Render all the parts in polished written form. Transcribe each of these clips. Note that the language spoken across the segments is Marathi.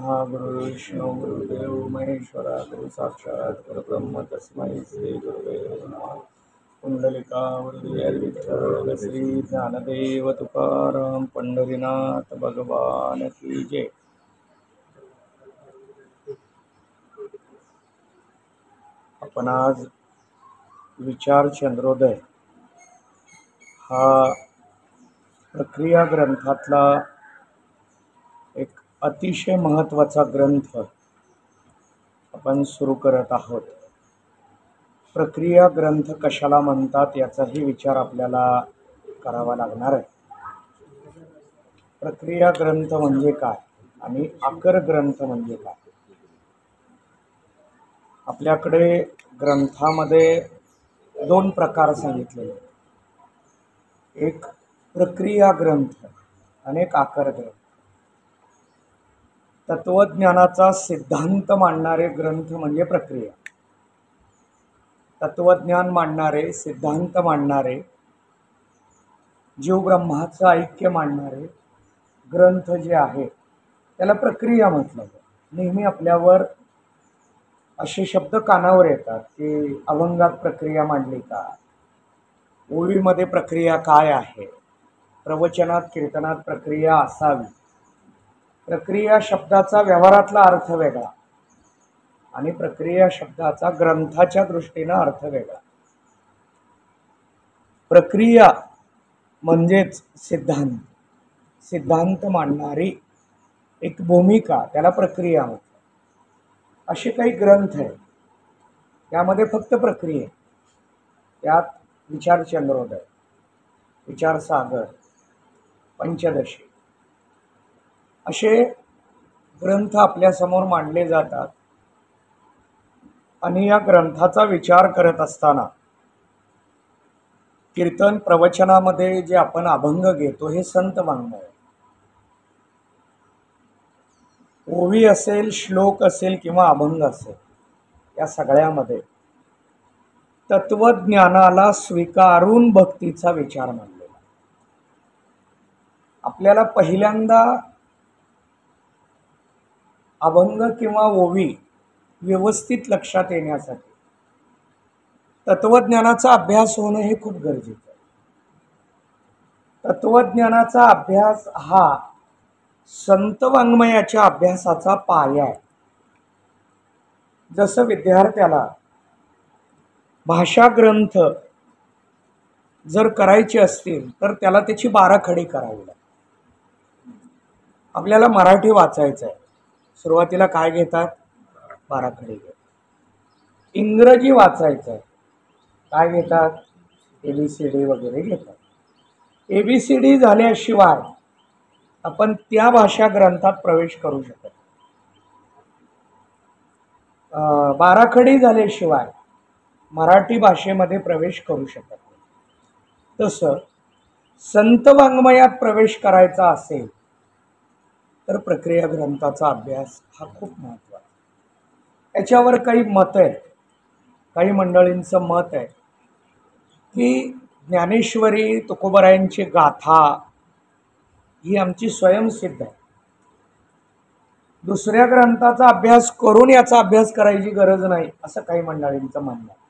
गुरुविष्णु गुरुदेव महेश्वरा गुरु साक्षात् परब्रह्म तस्मै श्री गुरुवे नमः। कुंडलिकावरदय श्री ज्ञानदेव तुकाराम पंढरीनाथ भगवान की जय। आपण आज विचार चंद्रोदय हा प्रक्रिया ग्रंथातला एक अतिशय महत्त्वाचा ग्रंथ आपण सुरू करत आहोत। प्रक्रिया ग्रंथ कशाला म्हणतात याचाही विचार आपल्याला करावा लागणार आहे। प्रक्रिया ग्रंथ म्हणजे काय आणि आकर ग्रंथ म्हणजे काय? आपल्याकडे ग्रंथामध्ये दोन प्रकार सांगितलेले, एक प्रक्रिया ग्रंथ आणि एक आकर ग्रंथ। तत्वज्ञानाचा सिद्धांत मांडणारे ग्रंथ म्हणजे प्रक्रिया, तत्वज्ञान मांडणारे, सिद्धांत मांडणारे, जीव ब्रह्माचं ऐक्य मांडणारे ग्रंथ जे आहे त्याला प्रक्रिया म्हटलं जातं। नेहमी आपल्यावर असे शब्द कानावर येतात की अभंगात प्रक्रिया मांडली का, ओळीमध्ये प्रक्रिया काय आहे, प्रवचनात कीर्तनात प्रक्रिया असावी। प्रक्रिया शब्दाचा व्यवहारातला अर्थ वेगळा आणि प्रक्रिया शब्दाचा ग्रंथाच्या दृष्टीने अर्थ वेगळा। प्रक्रिया म्हणजेच सिद्धांत, सिद्धांत मांडणारी एक भूमिका, त्याला प्रक्रिया म्हणतात। असे काही ग्रंथ आहेत त्यामध्ये फक्त प्रक्रिया, त्यात विचार चंद्रोदय, विचार सागर, पंचदशी असे ग्रंथ आपल्यासमोर मांडले जातात। आणि या ग्रंथाचा विचार करत असताना कीर्तन प्रवचनामध्ये जे आपण अभंग घेतो हे संत वाङ्मय, ओवी असेल, श्लोक असेल किंवा अभंग असेल, या सगळ्यामध्ये तत्वज्ञानाला स्वीकारून भक्तीचा विचार मांडलेला। आपल्याला पहिल्यांदा अभंग किंवा ओवी व्यवस्थित लक्षात येण्यासाठी तत्वज्ञानाचा अभ्यास होणं हे खूप गरजेचं आहे। तत्वज्ञानाचा अभ्यास हा संत वाङ्मयाच्या अभ्यासाचा पाया आहे। जसं विद्यार्थ्याला भाषा ग्रंथ जर करायचे असतील तर त्याला त्याची बाराखडी करावी लागते। आपल्याला मराठी वाचायचं आहे, सुरुवातीला काय घेतात? बाराखडी घेतात। इंग्रजी वाचायचं आहे, काय घेतात? ABCD वगैरे घेतात। ABCD झाल्याशिवाय आपण त्या भाषा ग्रंथात प्रवेश करू शकत नाही। बाराखडी झाल्याशिवाय मराठी भाषेमध्ये प्रवेश करू शकत नाही। तसं संत वाङ्मयात प्रवेश करायचा असेल तर प्रक्रिया ग्रंथाचा अभ्यास हा खूप महत्त्वाचा। याच्यावर काही मत आहेत, काही मंडळींचं मत आहे की ज्ञानेश्वरी तुकोबरायांची गाथा ही आमची स्वयंसिद्ध आहे, दुसऱ्या ग्रंथाचा अभ्यास करून याचा अभ्यास करायची गरज नाही, असं काही मंडळींचं म्हणणं आहे।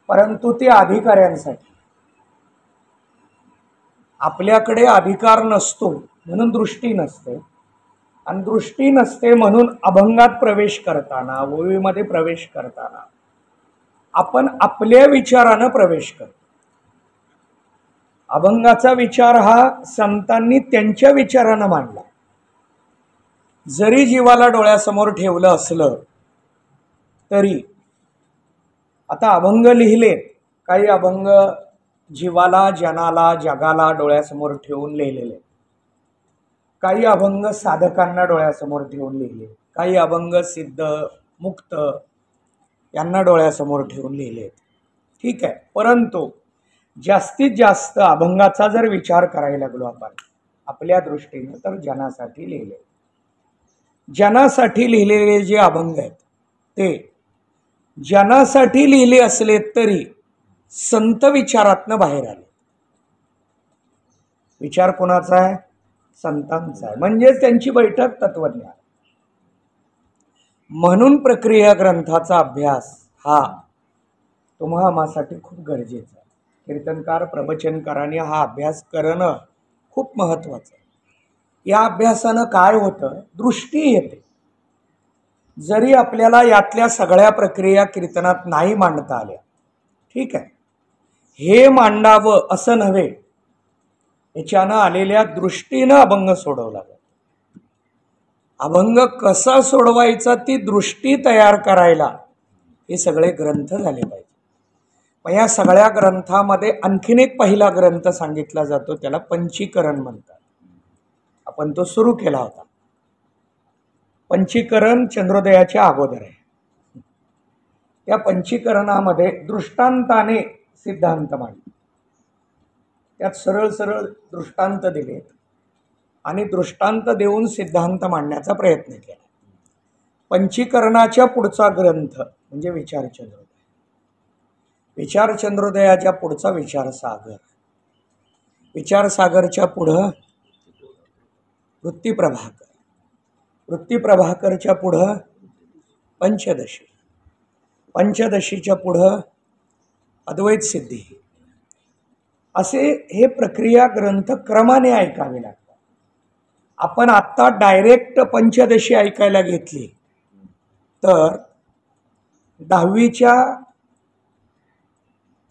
परंतु ते अधिकाऱ्यांसाठी, आपल्याकडे अधिकार नसतो म्हणून दृष्टी नसते, आणि दृष्टी नसते म्हणून अभंगात प्रवेश करताना, ओवीमध्ये प्रवेश करताना आपण आपल्या विचारानं प्रवेश करतो। अभंगाचा विचार हा संतांनी त्यांच्या विचारानं मांडला। जरी जीवाला डोळ्यासमोर ठेवलं असलं तरी, आता अभंग लिहिलेत, काही अभंग जीवाला, जनाला, जगाला डोळ्यासमोर ठेवून लिहिलेले, काही अभंग साधकांना डोळ्यासमोर ठेवून लिहिले, काही अभंग सिद्ध मुक्त यांना डोळ्यासमोर ठेवून लिहिले, ठीक आहे। परंतु जास्तीत जास्त अभंगाचा जर विचार करायला लागलो आपण आपल्या दृष्टीने तर जनासाठी लिहिले, जनासाठी लिहिलेले जे अभंग आहेत ते जनासाठी लिहिले असले तरी संत विचारातनं बाहेर आले। विचार कोणाचा आहे? संतांचा आहे, म्हणजेच त्यांची बैठक तत्वज्ञान। म्हणून प्रक्रिया ग्रंथाचा अभ्यास हा तुम्हा आम्हासाठी खूप गरजेचा आहे. कीर्तनकार प्रवचनकारांनी हा अभ्यास करणं खूप महत्त्वाचं आहे. या अभ्यासानं काय होतं, दृष्टी येते. जरी आपल्याला यातल्या सगळ्या प्रक्रिया कीर्तनात नाही मांडता आल्या, ठीक आहे, हे मांडावं असं नव्हे, याच्यानं आलेल्या दृष्टीनं अभंग सोडवला जातो. अभंग कसा सोडवायचा ती दृष्टी तयार करायला हे सगळे ग्रंथ झाले पाहिजे. मग या सगळ्या ग्रंथामध्ये आणखीन एक पहिला ग्रंथ सांगितला जातो, त्याला पंचीकरण म्हणतात. आपण तो सुरू केला होता. पंचीकरण चंद्रोदयाच्या अगोदर आहे. त्या पंचीकरणामध्ये दृष्टांताने सिद्धांत मांडले. त्यात सरळ सरळ दृष्टांत दिलेत आणि दृष्टांत देऊन सिद्धांत मांडण्याचा प्रयत्न केला. पंचीकरणाच्या पुढचा ग्रंथ म्हणजे विचार चंद्रोदय. विचार चंद्रोदयाच्या पुढचा विचार सागर. विचार सागरच्या पुढं वृत्ती प्रभाकर. वृत्ती प्रभाकरच्या पुढं पंचदशी. पंचदशीच्या पुढं अद्वैत सिद्धी. असे हे प्रक्रिया ग्रंथ क्रमाने ऐकावे लागतात. आपण आत्ता डायरेक्ट पंचदशी ऐकायला घेतली तर 10वीच्या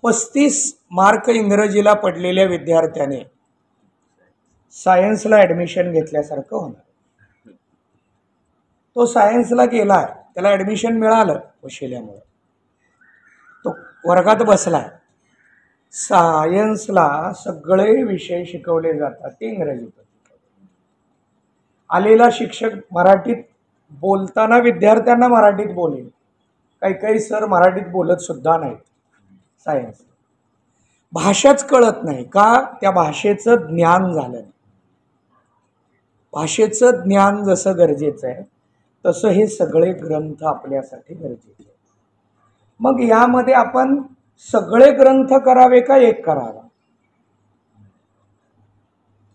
35 मार्क इंग्रजीला पडलेल्या विद्यार्थ्याने सायन्सला ॲडमिशन घेतल्यासारखं होणार. तो सायन्सला गेलाय, त्याला ॲडमिशन मिळालं वशिल्यामुळं, तो वर्गात बसलाय. सायन्सला सगळे विषय शिकवले जातात ते इंग्रजीत. आलेला शिक्षक मराठीत बोलताना विद्यार्थ्यांना मराठीत बोलेल. काही काही सर मराठीत बोलत सुद्धा नाहीत. सायन्स भाषाच कळत नाही का, त्या भाषेचं ज्ञान झालं नाही. भाषेचं ज्ञान जसं गरजेचं आहे तसं हे सगळे ग्रंथ आपल्यासाठी गरजेचे आहे. मग यामध्ये आपण सगळे ग्रंथ करावे का एक करावा?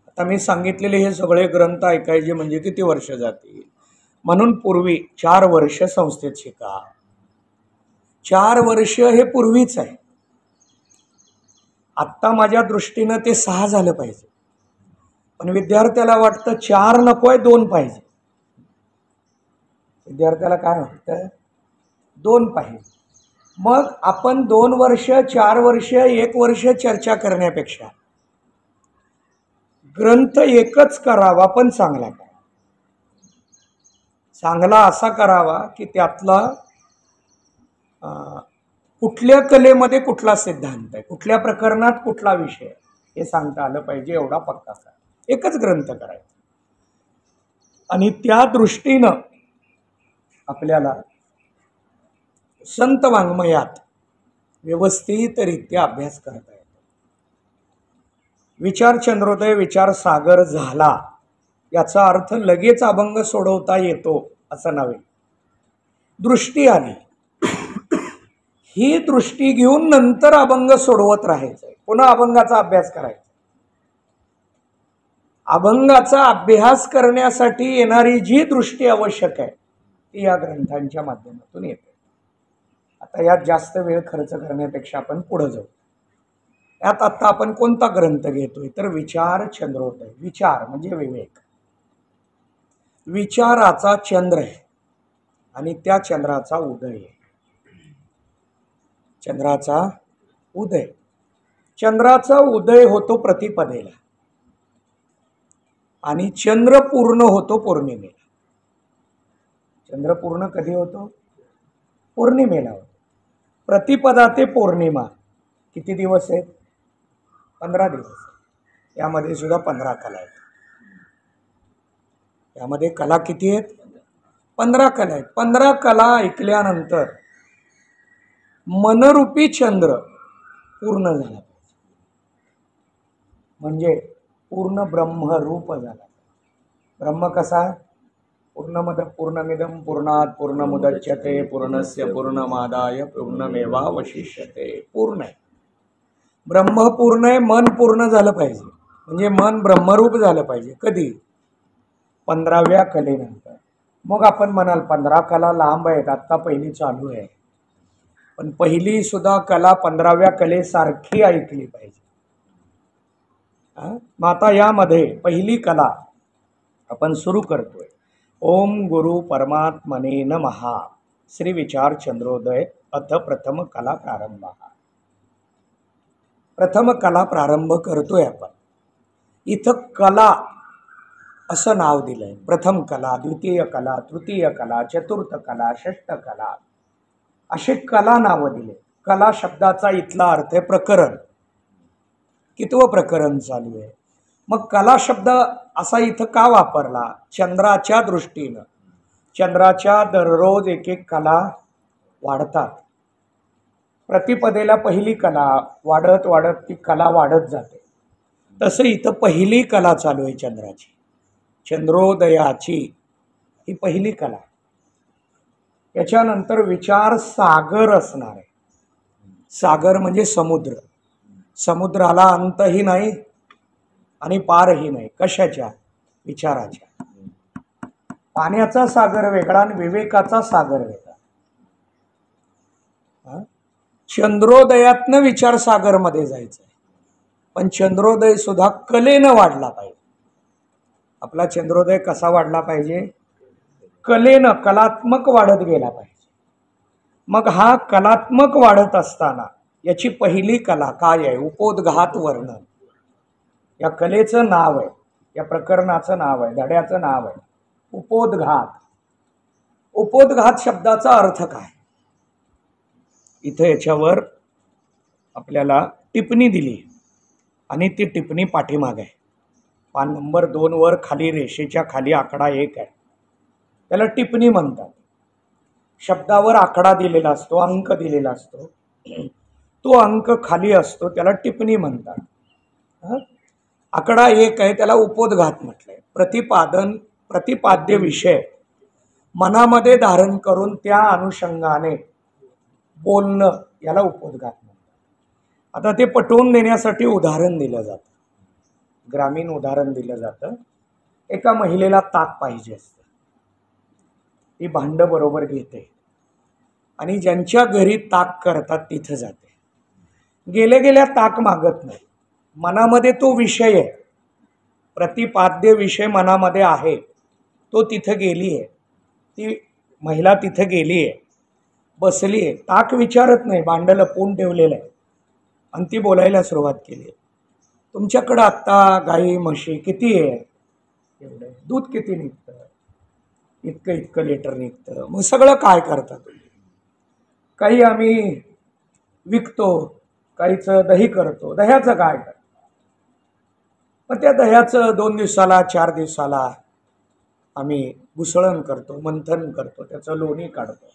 आता मी सांगितलेले हे सगळे ग्रंथ ऐकायचे म्हणजे किती वर्ष जातील? म्हणून पूर्वी 4 वर्ष संस्थेत शिका. 4 वर्ष हे पूर्वीच आहे. आत्ता माझ्या दृष्टीनं ते 6 झालं पाहिजे. पण विद्यार्थ्याला वाटतं 4 नकोय, 2 पाहिजे. विद्यार्थ्याला काय वाटतं? 2 पाहिजे. मग आपण 2 वर्ष, 4 वर्ष, 1 वर्ष चर्चा करण्यापेक्षा ग्रंथ एकच करावा, पण चांगला करावा. चांगला असा करावा की त्यातला कुठल्या कलेमध्ये कुठला सिद्धांत आहे, कुठल्या प्रकरणात कुठला विषय हे सांगता आलं पाहिजे. एवढा पक्का करा. एकच ग्रंथ करायचा आणि त्या दृष्टीनं आपल्याला संत वाङ्मयात व्यवस्थितरित्या अभ्यास करता येतो. विचार चंद्रोदय विचार सागर झाला याचा अर्थ लगेच अभंग सोडवता येतो असं नव्हे. दृष्टी आली, ही दृष्टी घेऊन नंतर अभंग सोडवत राहायचंय. पुन्हा अभंगाचा अभ्यास करायचा. अभंगाचा अभ्यास करण्यासाठी येणारी जी दृष्टी आवश्यक आहे ती या ग्रंथांच्या माध्यमातून येते. आता यात जास्त वेळ खर्च करण्यापेक्षा आपण पुढे जाऊ. यात आता आपण कोणता ग्रंथ घेतोय तर विचार चंद्रोदय. विचार म्हणजे विवेक. विचाराचा चंद्र आहे आणि त्या चंद्राचा उदय आहे. चंद्राचा उदय. चंद्राचा उदय होतो प्रतिपदेला आणि चंद्र पूर्ण होतो पौर्णिमेला. चंद्र पूर्ण कधी होतो? पौर्णिमेला होतो. प्रतिपदा ते पौर्णिमा किती दिवस आहेत? 15 दिवस. यामध्ये सुद्धा 15 कला आहेत. यामध्ये कला किती आहेत? 15 कला आहेत. 15 कला ऐकल्यानंतर मनरूपी चंद्र पूर्ण झाला पाहिजे. म्हणजे पूर्ण ब्रह्मरूप झाला. ब्रह्म कसा? पूर्णमद पूर्णमिदं पूर्णात् पूर्णमुदच्यते पूर्णस्य पूर्णमादाय पूर्णमेवावशिष्यते. पूर्ण आहे. ब्रह्म पूर्ण आहे. मन पूर्ण झालं पाहिजे. म्हणजे मन ब्रह्मरूप झालं पाहिजे. कधी? 15व्या कलेनंतर. मग आपण म्हणाल 15 कला लांब आहेत, आत्ता पहिली चालू आहे. पण पहिली सुद्धा कला 15व्या कलेसारखी ऐकली पाहिजे. मग आता यामध्ये पहिली कला आपण सुरू करतोय. ओम गुरु परमात्मने नमः. श्री विचार चंद्रोदय अथ प्रथम कला प्रारंभ. प्रथम कला प्रारंभ करतोय आपण. इथं कला असं नाव दिलंय. प्रथम कला, द्वितीय कला, तृतीय कला, चतुर्थ कला, षष्ठ कला, असे कला नावं दिले. कला शब्दाचा इथला अर्थ आहे प्रकरण. कितवं प्रकरण चालू आहे. मग कला शब्द असा इथं का वापरला? चंद्राच्या दृष्टीनं. चंद्राच्या दररोज एक एक कला वाढतात. प्रतिपदेला पहिली कला वाढत वाढत ती कला वाढत जाते. तसं इथं पहिली कला चालू आहे चंद्राची, चंद्रोदयाची. ही पहिली कला. याच्यानंतर विचार सागर असणार आहे. सागर म्हणजे समुद्र. समुद्राला अंतही नाही आणि पारही नाही. कशाच्या? विचाराच्या. पाण्याचा सागर वेगळा आणि विवेकाचा सागर वेगळा. चंद्रोदयातनं विचार सागरमध्ये जायचं आहे. पण चंद्रोदय सुद्धा कलेनं वाढला पाहिजे. आपला चंद्रोदय कसा वाढला पाहिजे? कलेनं, कलात्मक वाढत गेला पाहिजे. मग हा कलात्मक वाढत असताना याची पहिली कला काय आहे? उपोद्घात वर्णन. या कलेचं नाव आहे, या प्रकरणाचं नाव आहे, धड्याचं नाव आहे उपोद्घात. उपोद्घात शब्दाचा अर्थ काय? इथं याच्यावर आपल्याला टिप्पणी दिली आणि ती टिप्पणी पाठीमाग आहे. पान नंबर 2 वर खाली रेषेच्या खाली आकडा 1 आहे. त्याला टिप्पणी म्हणतात. शब्दावर आकडा दिलेला असतो, अंक दिलेला असतो, तो अंक खाली असतो, त्याला टिप्पणी म्हणतात. आकडा 1 आहे, त्याला उपोद्घात म्हटलंय. प्रतिपाद्य विषय मनामध्ये धारण करून त्या अनुषंगाने बोलणं, याला उपोद्घात म्हणतात. आता ते पटवून देण्यासाठी उदाहरण दिलं जातं. ग्रामीण उदाहरण दिलं जातं. एका महिलेला ताक पाहिजे असतं. ती भांडं बरोबर घेते आणि ज्यांच्या घरी ताक करतात तिथं जाते. गेल्या गेल्या ताक मागत नाही. मनामध्ये तो विषय आहे, प्रतिपाद्य विषय मनामध्ये आहे, तो तिथं गेली आहे. ती महिला तिथं गेली आहे, बसली आहे, ताक विचारत नाही, भांडं लपवून ठेवलेलं आहे आणि ती बोलायला सुरुवात केली आहे. तुमच्याकडं आत्ता गाई म्हशी किती आहे? एवढं. दूध किती निघतं? इतकं इतकं लिटर निघतं. मग सगळं काय करता तुम्ही? काही आम्ही विकतो, काहीचं दही करतो. दह्याचं काय करतो? मग त्या दह्याचं 2 दिवसाला 4 दिवसाला आम्ही घुसळण करतो, मंथन करतो, त्याचं लोणी काढतो.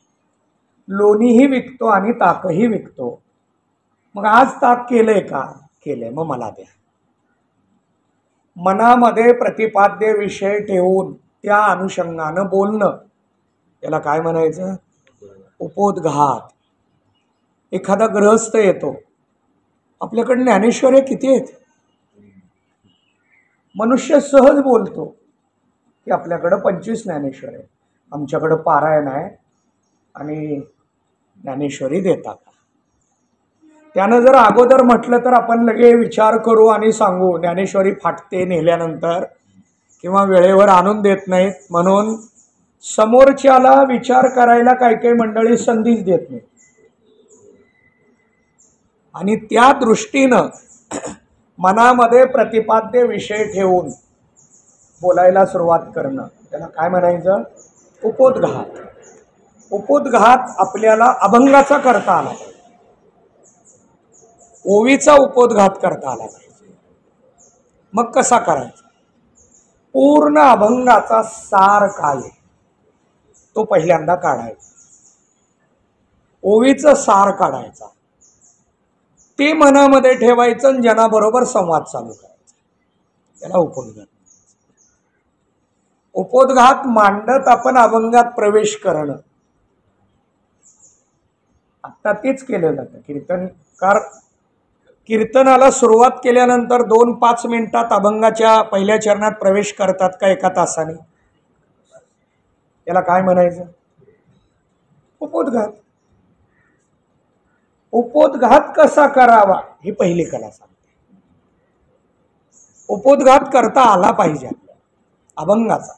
लोणीही विकतो आणि ताकही विकतो. मग आज ताक केलंय का? केलंय. मग मला द्या. मनामध्ये प्रतिपाद्य विषय ठेवून त्या अनुषंगानं बोलणं, याला काय म्हणायचं? उपोद्घात. एखादा गृहस्थ येतो. आपल्याकडे ज्ञानेश्वरी किती आहेत? मनुष्य सहज बोलतो की आपल्याकडं 25 ज्ञानेश्वरी आहे, आमच्याकडं पारायण आहे आणि ज्ञानेश्वरी देता का? त्यानं जर अगोदर म्हटलं तर आपण लगे विचार करू आणि सांगू ज्ञानेश्वरी फाटते नेल्यानंतर किंवा वेळेवर आणून देत नाहीत म्हणून. समोरच्याला विचार करायला काही काही मंडळी संधीच देत नाही. आणि त्या दृष्टीनं मनामध्ये प्रतिपाद्य विषय ठेवून बोलायला सुरुवात करणं, त्याला काय म्हणायचं? उपोद्घात. उपोद्घात आपल्याला अभंगाचा करता आला पाहिजे, ओवीचा उपोद्घात करता आला पाहिजे. मग कसा करायचा? पूर्ण अभंगाचा सार काय आहे तो पहिल्यांदा काढायचा. ओवीचं सार काढायचा, ते मनामध्ये ठेवायचं आणि जनाबरोबर संवाद चालू करायचा. त्याला उपोद्घात. उपोद्घात मांडत आपण अभंगात प्रवेश करणं. आता तेच केलं जातं. कीर्तनकार कीर्तनाला सुरुवात केल्यानंतर 2-5 मिनिटात अभंगाच्या पहिल्या चरणात प्रवेश करतात का 1 तासाने? याला काय म्हणायचं? उपोद्घात. उपोद्घात कसा करावा ही पहिली कला सांगते. उपोद्घात करता आला पाहिजे आपल्याला अभंगाचा.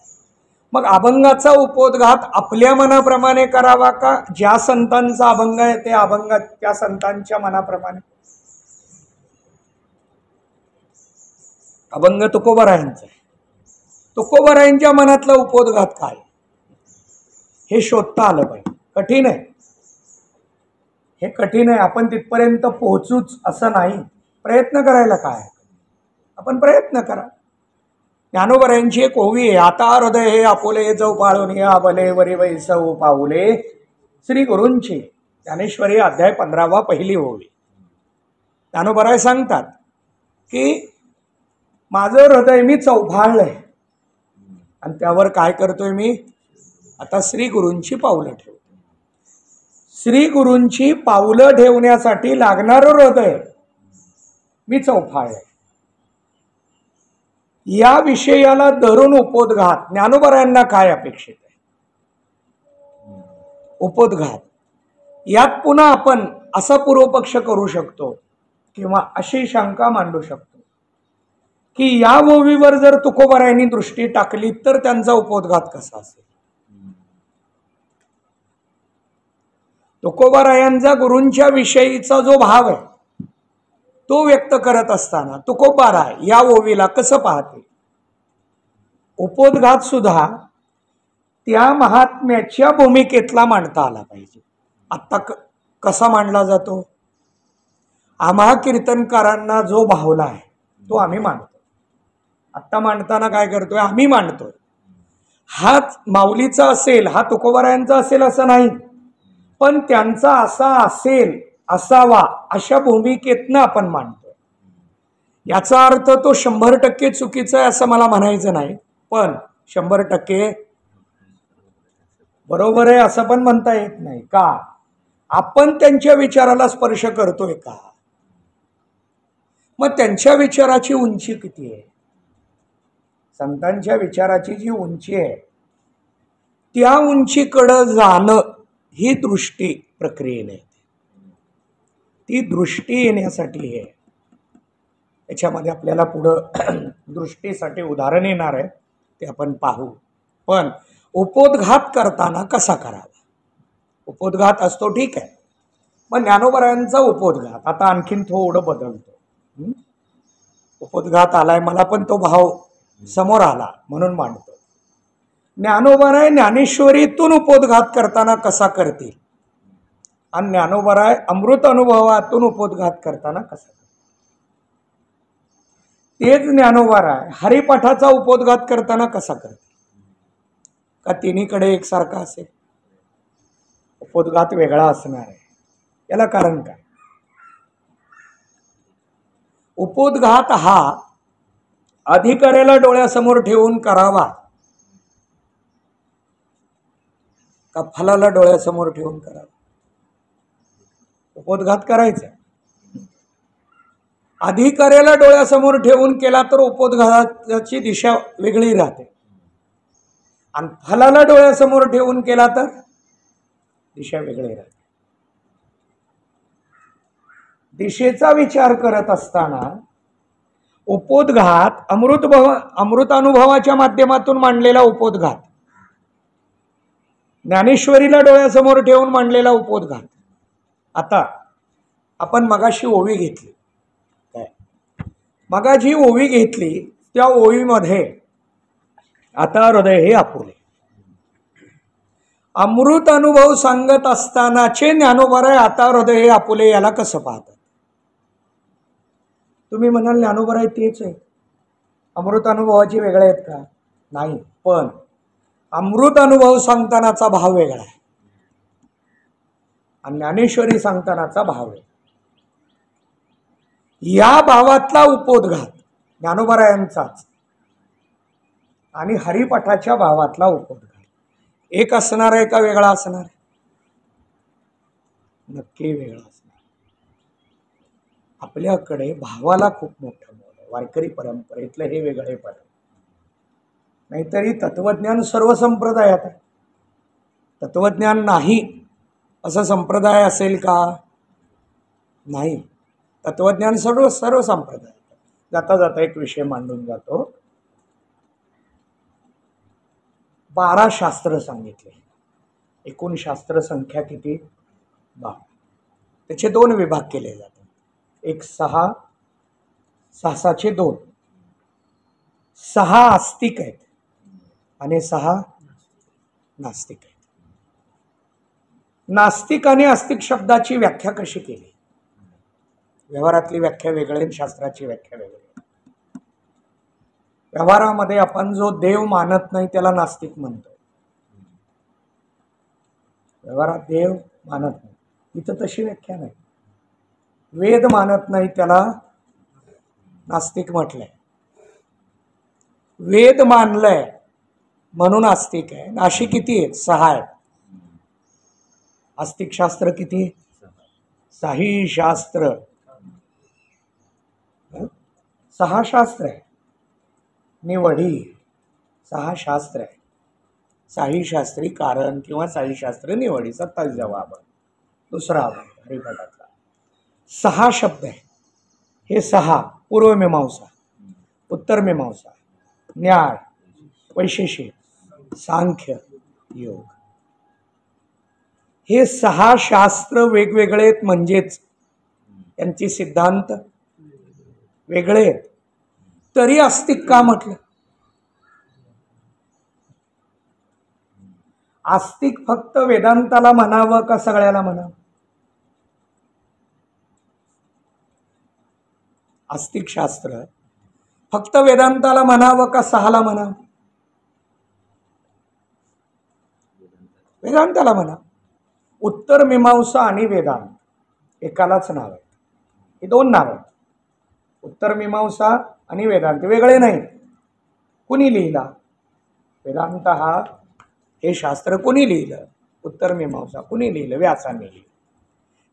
मग अभंगाचा उपोद्घात आपल्या मनाप्रमाणे करावा का ज्या संतांचा अभंग आहे ते अभंग त्या संतांच्या मनाप्रमाणे? अभंग तुकोबारायांचा आहे. तुकोबारायांच्या मनातला उपोद्घात काय हे शोधता आलं पाहिजे. कठीण आहे हे, कठीण आहे. आपण तिथपर्यंत पोहोचूच असं नाही. प्रयत्न करायला काय, आपण प्रयत्न करा. ज्ञानोबरायांची एक ओवी आहे, आता हृदय हे आपुले जो पाळून आबले वरी वैसव पाऊले श्री गुरूंची. ज्ञानेश्वरी अध्याय 15 पहिली ओवी. ज्ञानोबराय सांगतात की माझं हृदय मी चौफाळलंय आणि त्यावर काय करतोय मी? आता श्री गुरूंची पावलं ठेवतो. श्री गुरूंची पावलं ठेवण्यासाठी लागणारं हृदय मी चौफाळलंय. या विषयाला धरून उपोद्घात ज्ञानोबरायांना काय अपेक्षित आहे? उपोद्घात यात पुन्हा आपण असा पूर्वपक्ष करू शकतो किंवा अशी शंका मांडू शकतो की या ओवीवर जर तुकोबारायांनी दृष्टी टाकली तर त्यांचा उपोद्घात कसा असेल? तुकोबारायांचा गुरूंच्या विषयीचा जो भाव आहे तो व्यक्त करत असताना तुकोबाराय या ओवीला कसं पाहते? उपोद्घात सुद्धा त्या महात्म्याच्या भूमिकेतला मांडता आला पाहिजे. आत्ता कसा मांडला जातो? आम्हा कीर्तनकारांना जो भावला आहे तो आम्ही मांडतो. आत्ता मांडताना काय करतोय? आम्ही मांडतोय. हा माऊलीचा असेल, हा तुकोबारायांचा असेल असं नाही, पण त्यांचा असा असेल, असावा अशा भूमिकेतनं आपण मांडतोय. याचा अर्थ तो 100% चुकीचा आहे असं मला म्हणायचं नाही, पण 100% बरोबर आहे असं पण म्हणता येत नाही. का? आपण त्यांच्या विचाराला स्पर्श करतोय का? मग त्यांच्या विचाराची उंची किती आहे? संतांच्या विचाराची जी उंची आहे त्या उंचीकडं जाणं ही दृष्टी प्रक्रियेने. ती दृष्टी येण्यासाठी आहे. याच्यामध्ये आपल्याला पुढं दृष्टीसाठी उदाहरण येणार आहे, ते आपण पाहू. पण उपोद्घात करताना कसा करावा? उपोद्घात असतो ठीक आहे, पण ज्ञानोबरायांचा उपोद्घात आता आणखीन थोडं बदलतो. उपोद्घात आलाय, मला पण तो भाव समोर आला म्हणून मांडतो. ज्ञानोबराय ज्ञानेश्वरीतून उपोद्घात करताना कसा करतील आणि ज्ञानोबराय अमृत अनुभवातून उपोद्घात करताना कसा? तेच ज्ञानोबराय हरिपाठाचा उपोद्घात करताना कसा करतील? का तिन्हीकडे एकसारखा असेल? उपोद्घात वेगळा असणार आहे. याला कारण काय? उपोद्घात हा अधिकाऱ्याला डोळ्यासमोर ठेवून करावा का फलाला डोळ्यासमोर ठेवून करावा? उपोद्घात करायचा अधिकाऱ्याला डोळ्यासमोर ठेवून केला तर उपोद्घाताची दिशा वेगळी राहते, आणि फलाला डोळ्यासमोर ठेवून केला तर दिशा वेगळी राहते. दिशेचा विचार करत असताना उपोद्घात अमृतानुभवाच्या माध्यमातून मांडलेला उपोद्घात, ज्ञानेश्वरीला डोळ्यासमोर ठेवून मांडलेला उपोद्घात. आता आपण मगाशी ओवी घेतली काय? मगाची ओवी घेतली त्या ओवीमध्ये आता हृदय हे आपुले अमृत अनुभव सांगत असतानाचे ज्ञानोबराय आता हृदय हे आपुले याला कसं पाहतात? तुम्ही म्हणाल ज्ञानोबराय तेच आहे, अमृत अनुभवाची वेगळे आहेत का? नाही, पण अमृत अनुभव सांगतानाचा भाव वेगळा आहे आणि ज्ञानेश्वरी सांगतानाचा भाव आहे. या भावातला उपोद्घात ज्ञानोबरायांचाच आणि हरिपाठाच्या भावातला उपोद्घात एक असणार आहे का वेगळा असणार आहे? नक्की वेगळा असणार. आपल्याकडे भावाला खूप मोठं मोल आहे. वारकरी परंपरेतलं हे वेगळेपण. नाहीतरी तत्वज्ञान सर्व संप्रदायात आहे. तत्वज्ञान नाही असं संप्रदाय असेल का? नाही. तत्वज्ञान सर्व सर्व संप्रदाय. जाता जाता एक विषय मांडून जातो. 12 शास्त्र सांगितले. एकूण शास्त्र संख्या किती? 12. त्याचे 2 विभाग केले जातात. एक 6, 6चे 2. 6 आस्तिक आहेत आणि 6 नास्तिक आहेत. नास्तिक आणि आस्तिक शब्दाची व्याख्या कशी केली? व्यवहारातली व्याख्या वेगळी, शास्त्राची व्याख्या वेगळी. व्यवहारामध्ये आपण जो देव मानत नाही त्याला नास्तिक म्हणतो. व्यवहारात देव मानत नाही, इथं तशी व्याख्या नाही. वेद मानत नाही त्याला नास्तिक म्हटलंय. वेद मानलंय म्हणून आस्तिक आहे. अशी किती आहेत? 6 आहेत. आस्तिक शास्त्र किती? 6 शास्त्र. 6 शास्त्र आहे. निवडी 6 शास्त्र आहे. 6 शास्त्री कारण किंवा 6 शास्त्र निवडी. 27 जवाब. दुसरा हरिपाठातला 6 शब्द आहे. हे 6 पूर्वमीमांसा, उत्तरमीमांसा, न्याय, वैशेषिक, सांख्य, योग. हे 6 शास्त्र वेगवेगळे आहेत, म्हणजेच त्यांचे सिद्धांत वेगळे आहेत. तरी आस्तिक का म्हटलं? आस्तिक फक्त वेदांताला म्हणावं का सगळ्याला म्हणावं? आस्तिक शास्त्र फक्त वेदांताला म्हणावं का 6ला म्हणावं? वेदांताला म्हणा. उत्तर मीमांसा आणि वेदांत एकालाच नाव आहे. हे 2 नाव आहेत. उत्तर मीमांसा आणि वेदांत वेगळे नाहीत. कुणी लिहिला? वेदांत हे शास्त्र कुणी लिहिलं? उत्तर मीमांसा कुणी लिहिलं? व्यासांनी लिहिलं.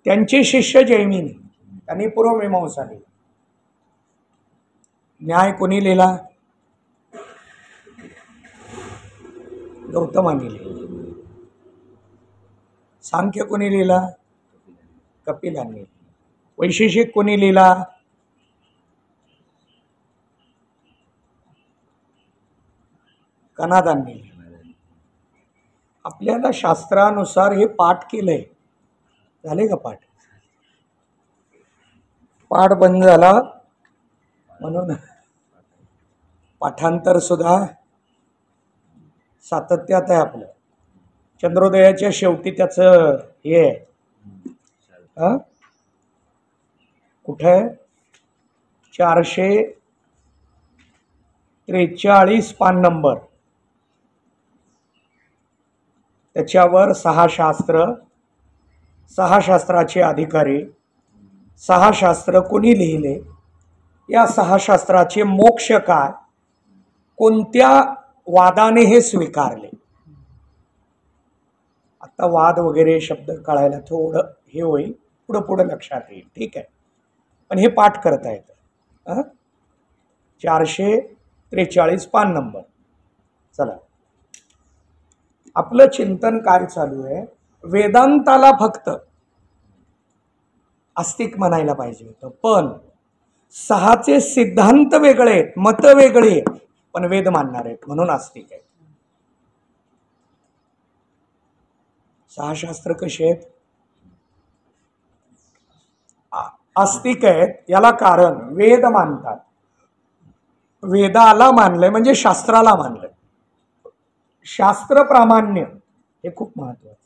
त्यांचे शिष्य जैमिनी, त्यांनी पूर्वमीमांसा लिहिली. न्याय कुणी लिहिला? गौतमांनी लिहिला. सांख्य कुणी लिहिला? कपिलांनी. वैशेषिक कुणी लिहिला? कनादांनी. आपल्याला शास्त्रानुसार हे पाठ केलंय. झाले का पाठ? पाठ बंद झाला म्हणून पाठांतर सुद्धा सातत्यात आहे आपलं. चंद्रोदयाच्या शेवटी त्याचं हे आहे. कुठे? 443 पान नंबर. त्याच्यावर 6 शास्त्र, 6 शास्त्राचे अधिकारी, 6 शास्त्र कोणी लिहिले, या 6 शास्त्राचे मोक्ष काय, कोणत्या वादाने हे स्वीकारले. आता वाद वगैरे शब्द कळायला थोडं हे होईल, पुढं पुढं लक्षात येईल. ठीक आहे, पण हे पाठ करता येतं. 443 पान नंबर. चला, आपलं चिंतन काय चालू आहे? वेदांताला फक्त आस्तिक म्हणायला पाहिजे होतं, पण 6चे सिद्धांत वेगळे आहेत, मत वेगळे आहेत, पण वेद मानणार आहेत म्हणून आस्तिक आहेत. 6 शास्त्र कसे आहेत? आस्तिक आहेत. याला कारण वेद मानतात. वेदाला मानलंय म्हणजे शास्त्राला मानलंय. शास्त्र प्रामाण्य हे खूप महत्वाचं.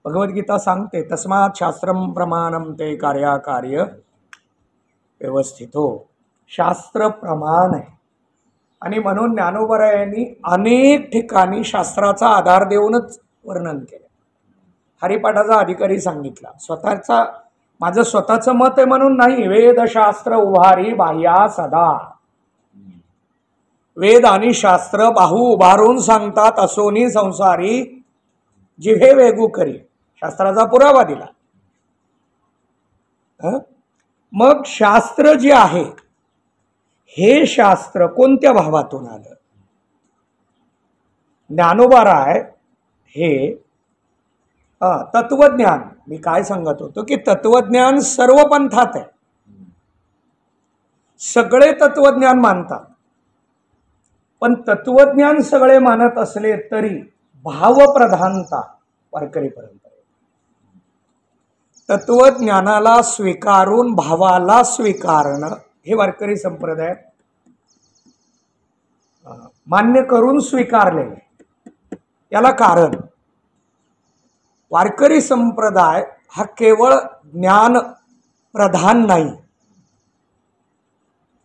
भगवद्गीता सांगते, तस्मात् शास्त्रम प्रमाणम ते कार्याकार्य व्यवस्थितो. शास्त्र प्रमाण आहे. आणि म्हणून ज्ञानोबरायांनी अनेक ठिकाणी शास्त्राचा आधार देऊनच वर्णन केलं. हरिपाठाचा अधिकारी सांगितला, स्वतःचा माझं स्वतःचं मत आहे म्हणून नाही. वेदशास्त्र उभारी बाह्या सदा. वेद आणि शास्त्र बाहू उभारून सांगतात, असोनी संसारी जिव्हे वेगू करी. शास्त्राचा पुरावा दिला. मग शास्त्र जे आहे हे शास्त्र कोणत्या भावातून आलं? ज्ञानोबा राय हे तत्वज्ञान, मी काय सांगत होतो की तत्वज्ञान सर्व पंथात आहे, सगळे तत्वज्ञान मानतात. पण तत्वज्ञान सगळे मानत असले तरी भावप्रधानता वारकरीपर्यंत. तत्वज्ञानाला स्वीकारून भावाला स्वीकारणं हे वारकरी संप्रदायात मान्य करून स्वीकारलेले. याला कारण, वारकरी संप्रदाय हा केवळ ज्ञान प्रधान नाही,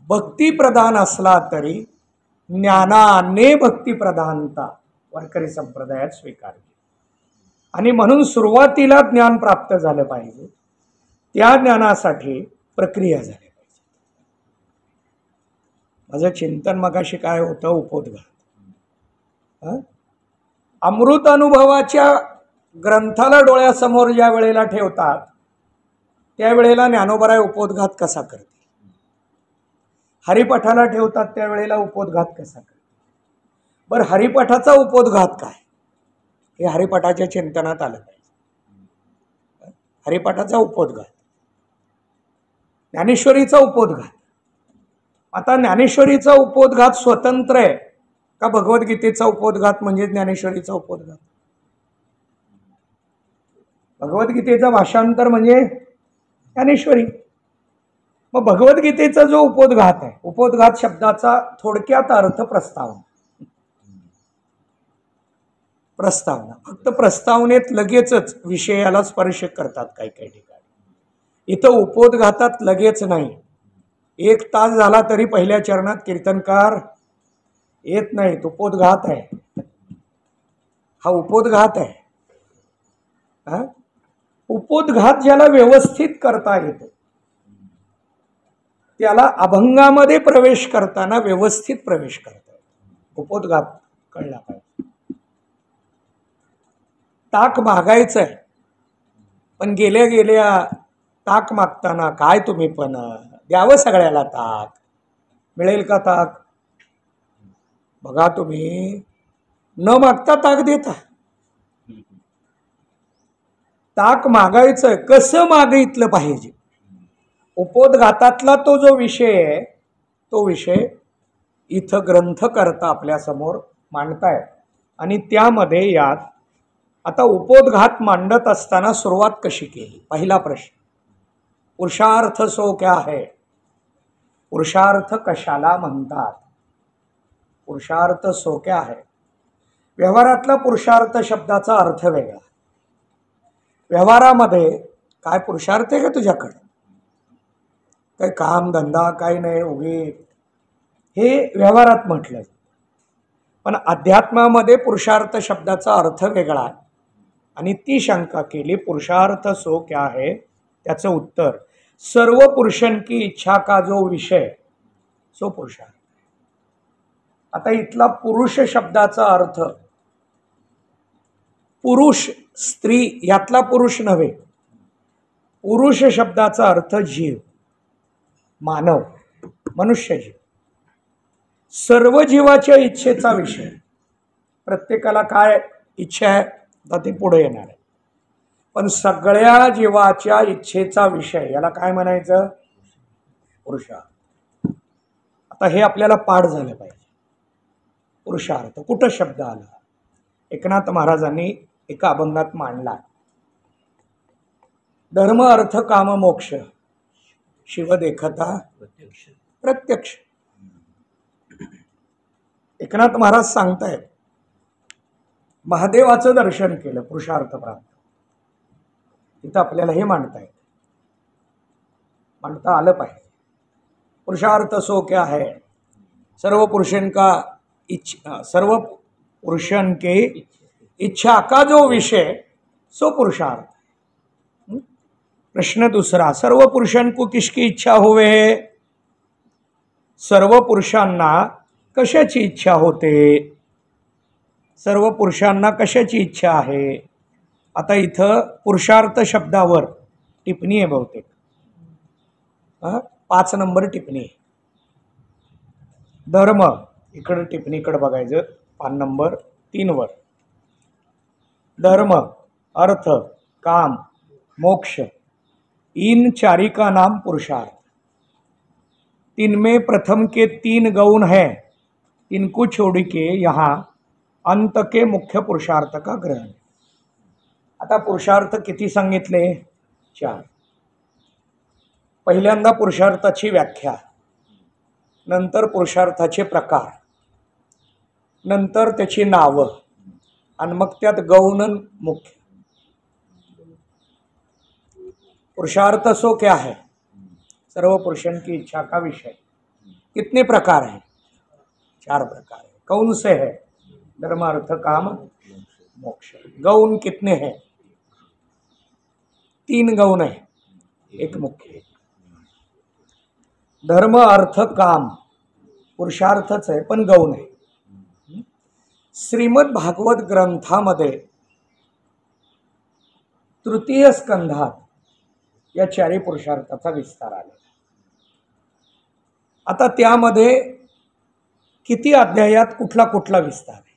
भक्ती प्रधान असला तरी ज्ञानाने भक्ती प्रधानता वारकरी संप्रदायात स्वीकारली. आणि म्हणून सुरुवातीला ज्ञान प्राप्त झालं पाहिजे, त्या ज्ञानासाठी प्रक्रिया झाली पाहिजे. माझं चिंतन मगाशी काय होतं, उपोद्घात. अमृत अनुभवाच्या ग्रंथाला डोळ्यासमोर ज्या वेळेला ठेवतात त्यावेळेला ज्ञानोबराय उपोद्घात कसा करते, हरिपाठाला ठेवतात त्यावेळेला उपोद्घात कसा करते. बरं, हरिपाठाचा उपोद्घात काय हे हरिपाठाच्या चिंतनात आलं पाहिजे. हरिपाठाचा उपोद्घात, ज्ञानेश्वरीचा उपोद्घात. आता ज्ञानेश्वरीचा उपोद्घात स्वतंत्र आहे का भगवद्गीतेचा उपोद्घात म्हणजे ज्ञानेश्वरीचा उपोद्घात? भगवद्गीतेचं भाषांतर म्हणजे ज्ञानेश्वरी. मग भगवद्गीतेचा जो उपोद्घात आहे, उपोद्घात शब्दाचा थोडक्यात अर्थ प्रस्तावना. प्रस्तावना, फक्त प्रस्तावनेत लगेचच विषयाला स्पर्श करतात काही काही ठिकाणी. इथं उपोद्घातात लगेच नाही. 1 तास झाला तरी पहिल्या चरणात कीर्तनकार येत नाहीत. उपोद्घात आहे हा, उपोद्घात आहे. उपोद्घात ज्याला व्यवस्थित करता येतो त्याला अभंगामध्ये प्रवेश करताना व्यवस्थित प्रवेश करता येतो. उपोद्घात कळला पाहिजे. ताक मागायचं आहे, पण गेल्या गेल्या ताक मागताना काय तुम्ही पण द्यावं सगळ्याला ताक, मिळेल का ताक? बघा, तुम्ही न मागता ताक देता. ताक मागायचं कसं मागितलं पाहिजे. उपोद्घातातला तो जो विषय आहे तो विषय इथं ग्रंथकर्ता आपल्यासमोर मांडतायत. आणि त्यामध्ये यात आता उपोद्घात मांडत असताना सुरुवात कशी केली. पहिला प्रश्न, पुरुषार्थ सो क्या है, पुरुषार्थ कशाला म्हणतात. पुरुषार्थ सो क्या है, व्यवहारातला पुरुषार्थ शब्दाचा अर्थ वेगळा. व्यवहारामध्ये काय पुरुषार्थ आहे का तुझ्याकडे, काही काम धंदा काही नाही, उगे हे व्यवहारात म्हटलं. पण अध्यात्मामध्ये पुरुषार्थ शब्दाचा अर्थ वेगळा आहे. आणि ती शंका केली, पुरुषार्थ सो क्या है, त्याचं उत्तर सर्व पुरुषन की इच्छा का जो विषय सो पुरुषार्थ. आता इथला पुरुष शब्दाचा अर्थ पुरुष स्त्री यातला पुरुष नव्हे. पुरुष शब्दाचा अर्थ जीव, मानव, मनुष्य जीव. सर्व जीवाच्या इच्छेचा विषय. प्रत्येकाला काय इच्छा आहे तर ते पुढे येणार आहे. पण सगळ्या जीवाच्या इच्छेचा विषय याला काय म्हणायचं, पुरुषार्थ. आता हे आपल्याला पाठ झालं पाहिजे. पुरुषार्थ कुठं शब्द आला, एकनाथ महाराजांनी एका अभंगात मांडला. धर्म अर्थ काम मोक्ष शिव देखता प्रत्यक्ष. एकनाथ महाराज सांगतायत, महादेवाचं दर्शन केलं, पुरुषार्थ प्राप्त. तिथं आपल्याला हे मांडता आलं पाहिजे. पुरुषार्थ सो क्या है, सर्व पुरुषन का इच्छा, सर्व पुरुषन के इच्छा का जो विषय सो पुरुषार्थ. प्रश्न दुसरा, सर्व पुरुषन को किसकी इच्छा होवे, सर्व पुरुषांना कशाची इच्छा होते, सर्व पुरुषांना कशाची इच्छा आहे. आता इथं पुरुषार्थ शब्दावर टिप्पणी आहे बहुतेक, 5 नंबर टिप्पणी. धर्म इकडं टिप्पणीकडे बघायचं, 5 नंबर 3 वर. धर्म अर्थ काम मोक्ष इन चारि का नाम पुरुषार्थ। तिनमें प्रथम के 3 गौण हैं, इनको छोड़ के यहाँ अंत के मुख्य पुरुषार्थ का ग्रहण। आता पुरुषार्थ किती सांगितले? 4। पहिल्यांदा पुरुषार्थाची व्याख्या, नंतर पुरुषार्थाचे प्रकार, नंतर त्याची नावं आणि मग त्यात गौण मुख्य। पुरुषार्थ सो क्या है? सर्व पुरुषों की इच्छा का विषय। कितने प्रकार हैं? 4 प्रकार है। कौन से है? धर्म अर्थ काम मोक्ष। गौण कितने हैं? 3 गौण है, 1 मुख्य। धर्म अर्थ काम पुरुषार्थच आहे पण गौण आहे। श्रीमद भागवत ग्रंथामध्ये तृतीय स्कंधात या 4 पुरुषार्थाचा विस्तार आला। आता त्यामध्ये किती अध्यायात कुठला कुठला विस्तार आहे?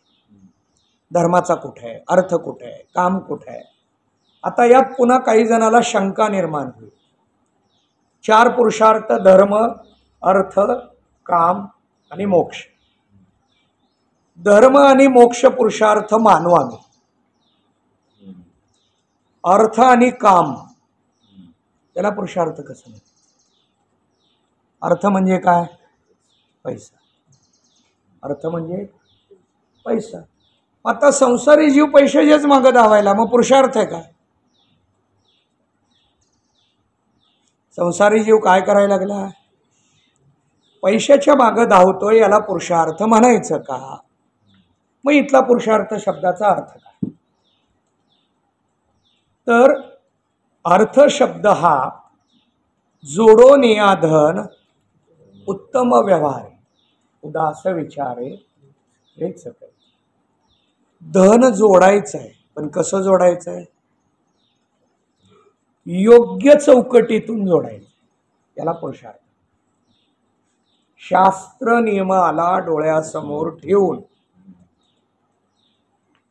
धर्माचा कुठे आहे, अर्थ कुठे आहे, काम कुठे आहे? आता यात पुन्हा काही जणाला शंका निर्माण होईल। 4 पुरुषार्थ धर्म अर्थ काम आणि मोक्ष। धर्म आणि मोक्ष पुरुषार्थ मानू आम्ही, अर्थ आणि काम त्याला पुरुषार्थ कसं नाही? अर्थ म्हणजे काय? पैसा। अर्थ म्हणजे पैसा। आता संसारी जीव पैशाच्याच मागे धावायला, मग पुरुषार्थ आहे काय? संसारी जीव काय करायला लागला? पैशाच्या मागे धावतोय, याला पुरुषार्थ म्हणायचं का? मग इथला पुरुषार्थ शब्दाचा अर्थ काय? तर अर्थ शब्द हा जोडो नियाधन उत्तम व्यवहार उदास विचारे हेच काय। धन जोडायचं आहे, पण कसं जोडायचं आहे? योग्य चौकटीतून जोडायचं, याला पुरुषार्थ। शास्त्र नियमाला डोळ्यासमोर ठेवून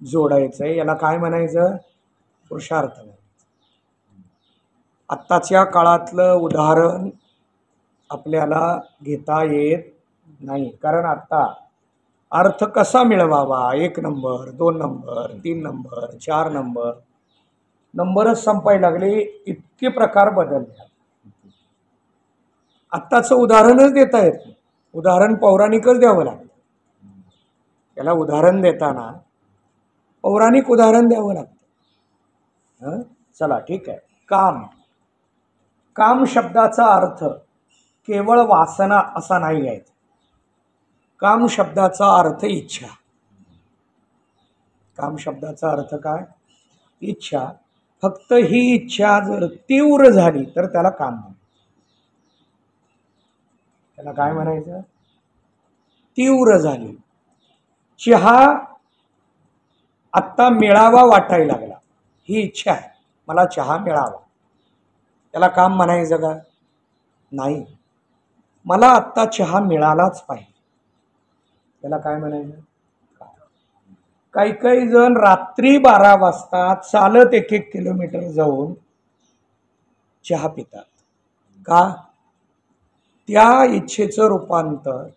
जोडायचंय, याला काय म्हणायचं? पुरुषार्थ म्हणायचं। आत्ताच्या काळातलं उदाहरण आपल्याला घेता येत नाही, कारण आता अर्थ कसा मिळवावा, 1 नंबर 2 नंबर 3 नंबर 4 नंबर, नंबरच संपायला लागले, इतके प्रकार बदलले। आत्ताचं उदाहरणच देता येत नाही, उदाहरण पौराणिकच द्यावं लागतं। त्याला उदाहरण देताना पौराणिक उदाहरण द्यावं लागतं। चला ठीक आहे। काम, काम शब्दाचा अर्थ केवळ वासना असा नाही आहे। काम शब्दाचा अर्थ इच्छा। काम शब्दाचा अर्थ काय? इच्छा। फक्त ही इच्छा जर तीव्र झाली तर त्याला काम म्हणायचं। त्याला काय म्हणायचं? तीव्र झाली। चहा आत्ता मिळावा वाटायला लागला, ही इच्छा आहे, मला चहा मिळावा, त्याला काम म्हणायचं का? नाही, मला आत्ता चहा मिळालाच पाहिजे, त्याला काय म्हणायचं? काही काही जण रात्री 12 वाजता चालत 1-1 किलोमीटर जाऊन चहा पितात का? त्या इच्छेचं रूपांतर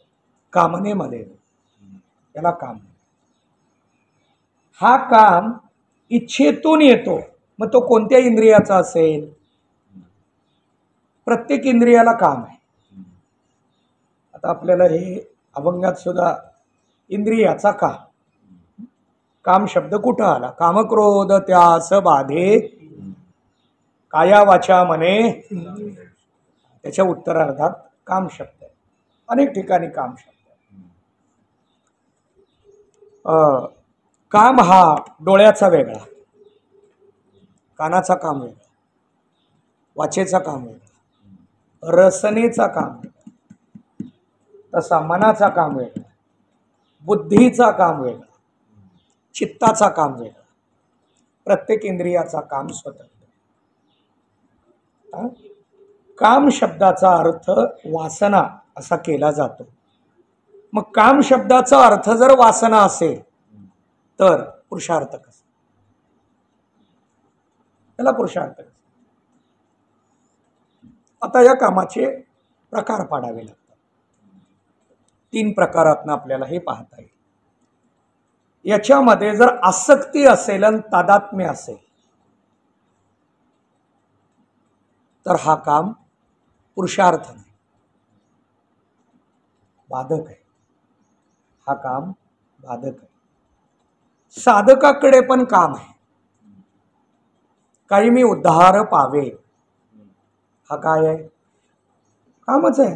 कामनेमध्ये, त्याला काम। हा काम इच्छेतून येतो, मग तो कोणत्या इंद्रियाचा असेल? प्रत्येक इंद्रियाला काम आहे। आता आपल्याला हे अभंगात सुद्धा इंद्रियाचा काम, काम शब्द कुठं आला? काम क्रोध त्यास बाधे काया वाचा मने, त्याच्या उत्तरार्धात काम शब्द आहे। अनेक ठिकाणी काम शब्द आहे। काम हा डोळ्याचा वेगळा, कानाचा काम वेगळा, वाचेचा काम वेगळा, रसनेचा काम वेगळा, तसा मनाचा काम वेगळा, बुद्धीचा काम वेगळा, चित्ताचा काम वेगळा, प्रत्येक इंद्रियाचा काम स्वतंत्र। काम शब्दाचा अर्थ वासना असा केला जातो। मग काम शब्दाचा अर्थ जर वासना असेल तर पुरुषार्थ कसा? त्याला पुरुषार्थ. आता या कामाचे प्रकार पाडावे लागतात. 3 प्रकारातनं आपल्याला हे पाहता येईल. याच्यामध्ये जर आसक्ती असेल आणि तादात्म्य असेल तर हा काम पुरुषार्थ नाही, बाधक आहे. हा काम बाधक आहे. साधकाकडे पण काम आहे. काही मी उद्धार पावे, हा काय आहे? कामच आहे.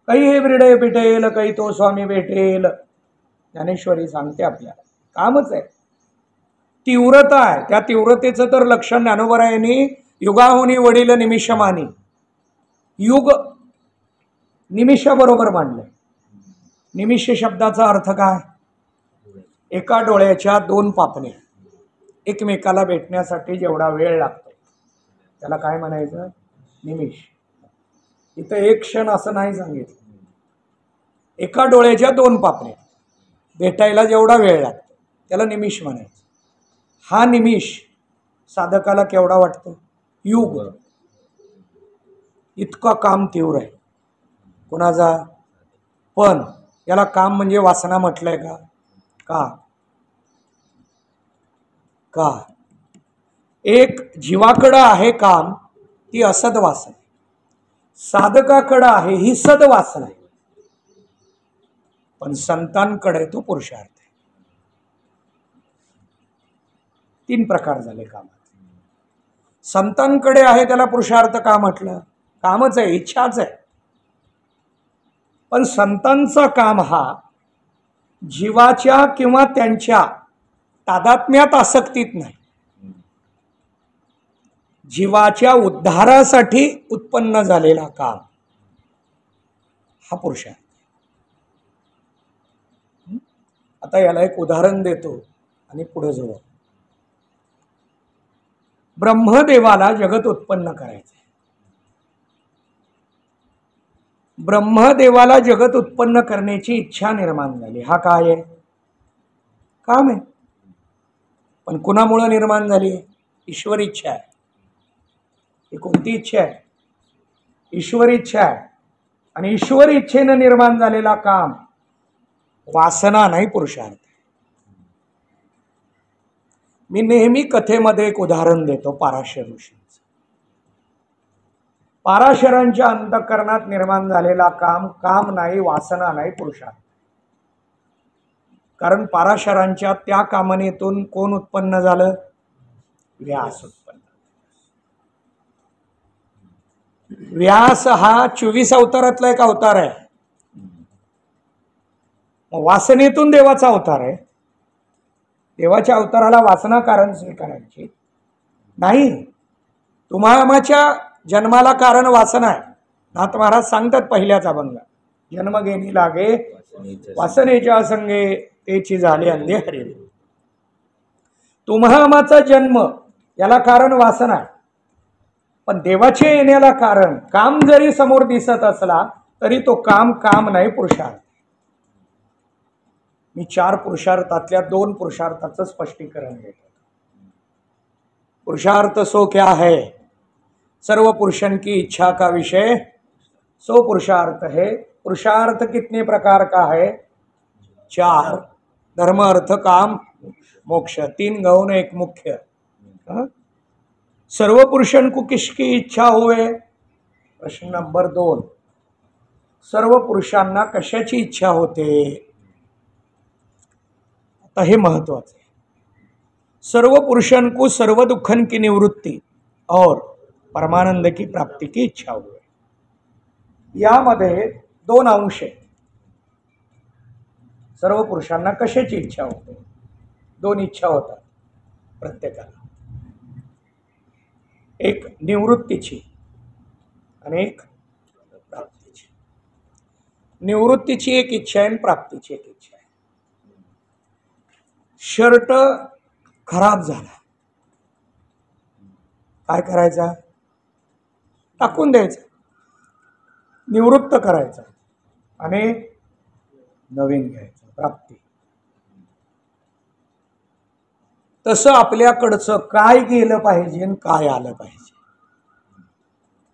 काही हे ब्रिडे पिटेल, काही तो स्वामी भेटेल, ज्ञानेश्वरी सांगते आपल्याला. कामच आहे. तीव्रता आहे. त्या तीव्रतेचं तर लक्षण ज्ञानोबरायांनी युगाहोनी वडील निमिषमानी, युग निमिषाबरोबर मांडलंय. निमिष शब्दाचा अर्थ काय? एका डोळ्याच्या 2 पापण्या एकमेकाला भेटण्यासाठी जेवढा वेळ लागतो त्याला काय म्हणायचं? निमिष. इथं एक क्षण असं नाही सांगितलं. एका डोळ्याच्या 2 पापण्या भेटायला जेवढा वेळ लागतो त्याला निमिष म्हणायचं. हा निमिष साधकाला केवढा वाटतो? युग. इतका काम तीव्र आहे कोणाचा? पण याला काम म्हणजे वासना म्हटलंय का? का एक जीवाकडं आहे काम, ती असद वासना. साधकाकडं आहे ही सद वासना आहे. पण संतांकडे तो पुरुषार्थ आहे. 3 प्रकार झाले कामात. संतांकडे आहे त्याला पुरुषार्थ का म्हटलं? कामच आहे, इच्छाच आहे. पण संतांचा काम हा जीवाच्या किंवा त्यांच्या तादात्म्यात आसक्तीत नाही, जीवाच्या उद्धारासाठी उत्पन्न झालेला काम हा पुरुषार्थ. आता याला एक उदाहरण देतो आणि पुढे जाऊ. ब्रह्मदेवाला जगत उत्पन्न करायचं. ब्रह्मदेवाला जगत उत्पन्न करण्याची इच्छा निर्माण झाली. हा काय आहे? काम आहे. पण कुणामुळे निर्माण झाली? ईश्वर इच्छा आहे. ही कोणती इच्छा आहे? ईश्वर इच्छा आहे. आणि ईश्वर इच्छेनं निर्माण झालेला काम वासना नाही, पुरुषार्थ. मी नेहमी कथेमध्ये एक उदाहरण देतो पाराशर ऋषींचं. पाराशरांच्या अंतःकरणात निर्माण झालेला काम नाही, वासना नाही, पुरुषार्थ. कारण पाराशरांच्या त्या कामनेतून कोण उत्पन्न झालं? व्यास उत्पन्न. व्यास हा 24 अवतारातला एक अवतार आहे. वासनेतून देवाचा अवतार आहे. देवाच्या अवताराला वासना कारण स्वीकारायची नाही. तुम्हाच्या जन्माला कारण वासना आहे. नाथ महाराज सांगतात पहिल्याच अभंगात, जन्म घेणी लागे वासनेच्या संगे, तेची झाले अंधे हरे. तुम्हाचा जन्म याला कारण वासना आहे. पण देवाचे येण्याला कारण काम जरी समोर दिसत असला तरी तो काम नाही, पुरुषार्थ. मी 4 पुरुषार्थातल्या 2 पुरुषार्थाचं स्पष्टीकरण देतो. पुरुषार्थ सो क्या है? सर्व पुरुषन की इच्छा का विषय सो पुरुषार्थ है. पुरुषार्थ कितने प्रकार का है? 4. धर्म अर्थ काम मोक्ष. 3 गौण 1 मुख्य. सर्व पुरुषन को किसकी इच्छा हुए? प्रश्न नंबर 2. सर्व पुरुषांना कशाची इच्छा होते? आता हे महत्वाचं आहे. सर्व पुरुषन को सर्व दुखन की निवृत्ति और परमानंद की प्राप्ति की इच्छा हुए. यामध्ये 2 अंश आहेत. सर्व पुरुषांना कशाची इच्छा होते? 2 इच्छा होतात प्रत्येकाला. एक निवृत्तीची आणि एक प्राप्तीची. निवृत्तीची एक इच्छा आहे आणि प्राप्तीची एक इच्छा आहे. शर्ट खराब झाला, काय करायचा? टाकून द्यायचा, निवृत्त करायचा आणि नवीन घ्यायचा. प्राप्ती. तसं आपल्याकडचं काय गेलं पाहिजे आणि काय आलं पाहिजे.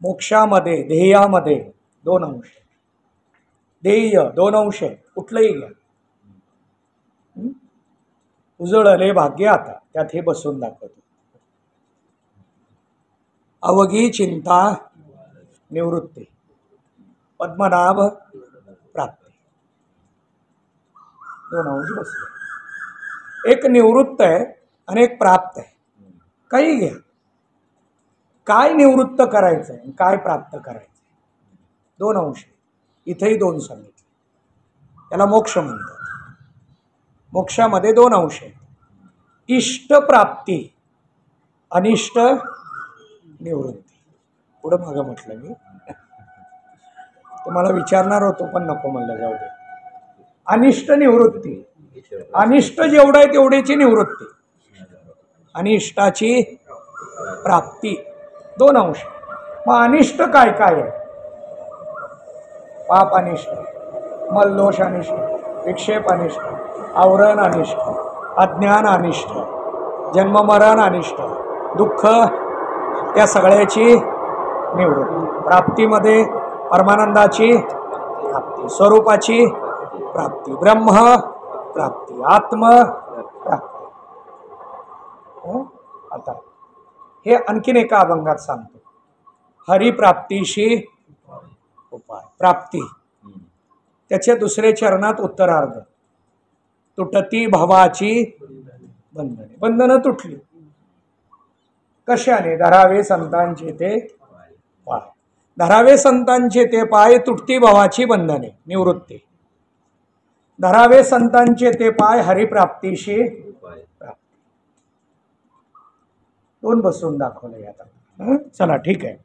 मोक्षामध्ये ध्येयामध्ये दोन अंश, ध्येय दोन अंश आहे, कुठलंही घ्या. उजळले भाग्य आता त्यात हे बसून दाखवतो. अवघी चिंता निवृत्ती, पद्मनाभ प्राप्ती. दोन अंश बसले. एक निवृत्त आहे आणि एक प्राप्त आहे. काही घ्या, काय निवृत्त करायचं आहे काय प्राप्त करायचं आहे, दोन अंश. इथेही दोन सांगितले. त्याला मोक्ष म्हणतात. मोक्षामध्ये दोन अंश आहेत, इष्ट प्राप्ती, अनिष्ट निवृत्ती. पुढं मागं म्हटलं मी, तुम्हाला विचारणार होतो पण नको म्हणलं, जाऊ दे. अनिष्ट निवृत्ती, अनिष्ट जेवढं आहे तेवढ्याची निवृत्ती आणि इष्टाची प्राप्ती, दोन अंश. मग अनिष्ट काय काय आहे? पाप अनिष्ट, मलदोष अनिष्ट, विक्षेप अनिष्ट, आवरण अनिष्ट, अज्ञान अनिष्ट, जन्ममरण अनिष्ट, दुःख, त्या सगळ्याची निवृत्ती. प्राप्तीमध्ये परमानंदाची प्राप्ती, स्वरूपाची प्राप्ती, ब्रह्म प्राप्ती, आत्म प्राप्ती. आता हे आणखीन एका अभंगात सांगतो. हरिप्राप्तीशी उपाय, प्राप्ती. त्याच्या दुसऱ्या चरणात उत्तरार्ध, तुटती भवाची बंधने. बंधनं तुटली कशाने? धरावे संतांचे ते पाय. धरावे संतांचे ते पाय, तुटती भवाची बंधने, निवृत्ती. धरावे संतांचे ते पाय, हरिप्राप्तीशी प्राप्ती. दोन बसून दाखवले आता. चला ठीक आहे.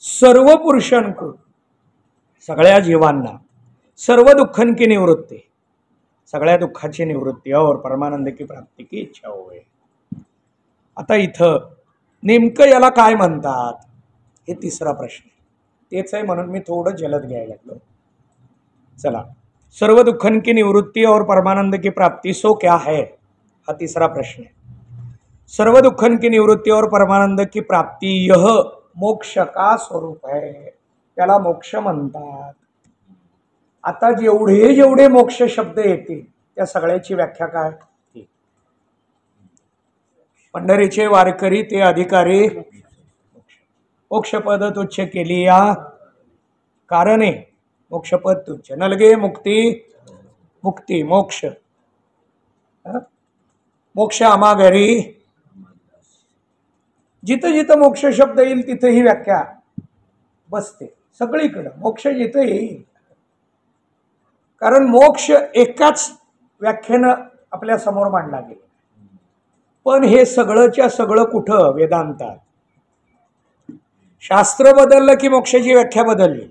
सर्व पुरुषांकडून सगळ्या जीवांना सर्व दुःखन की निवृत्ती, सगळ्या दुःखाची निवृत्ती और परमानंद की प्राप्ती की इच्छा होय. आता इथं नेमकं याला काय म्हणतात हे तिसरा प्रश्न. तेच आहे म्हणून मी थोडं जलद घ्यायला लागलो. चला, सर्व दुःखन की निवृत्ती और परमानंद की प्राप्ती सो क्या है, हा तिसरा प्रश्न आहे. सर्व दुःखन की निवृत्ती और परमानंद की प्राप्ती यह मोक्ष का स्वरूप है, त्याला मोक्ष म्हणतात. आता जेवढे जेवढे मोक्ष शब्द येतील त्या सगळ्याची व्याख्या काय? पंढरीचे वारकरी ते अधिकारी, मोक्षपद तुच्छ केली या कारणे, मोक्षपद तुच्छ. नलगे मुक्ती, मुक्ती मोक्ष, मोक्ष आम्हा घरी. जिथं जिथं मोक्ष शब्द येईल तिथं ही व्याख्या बसते. सगळीकडं मोक्ष जिथं येईल, कारण मोक्ष एकाच व्याख्येनं आपल्या समोर मांडला गेला. पण हे सगळंच्या सगळं कुठं? वेदांतात. शास्त्र बदललं की मोक्षाची व्याख्या बदलली.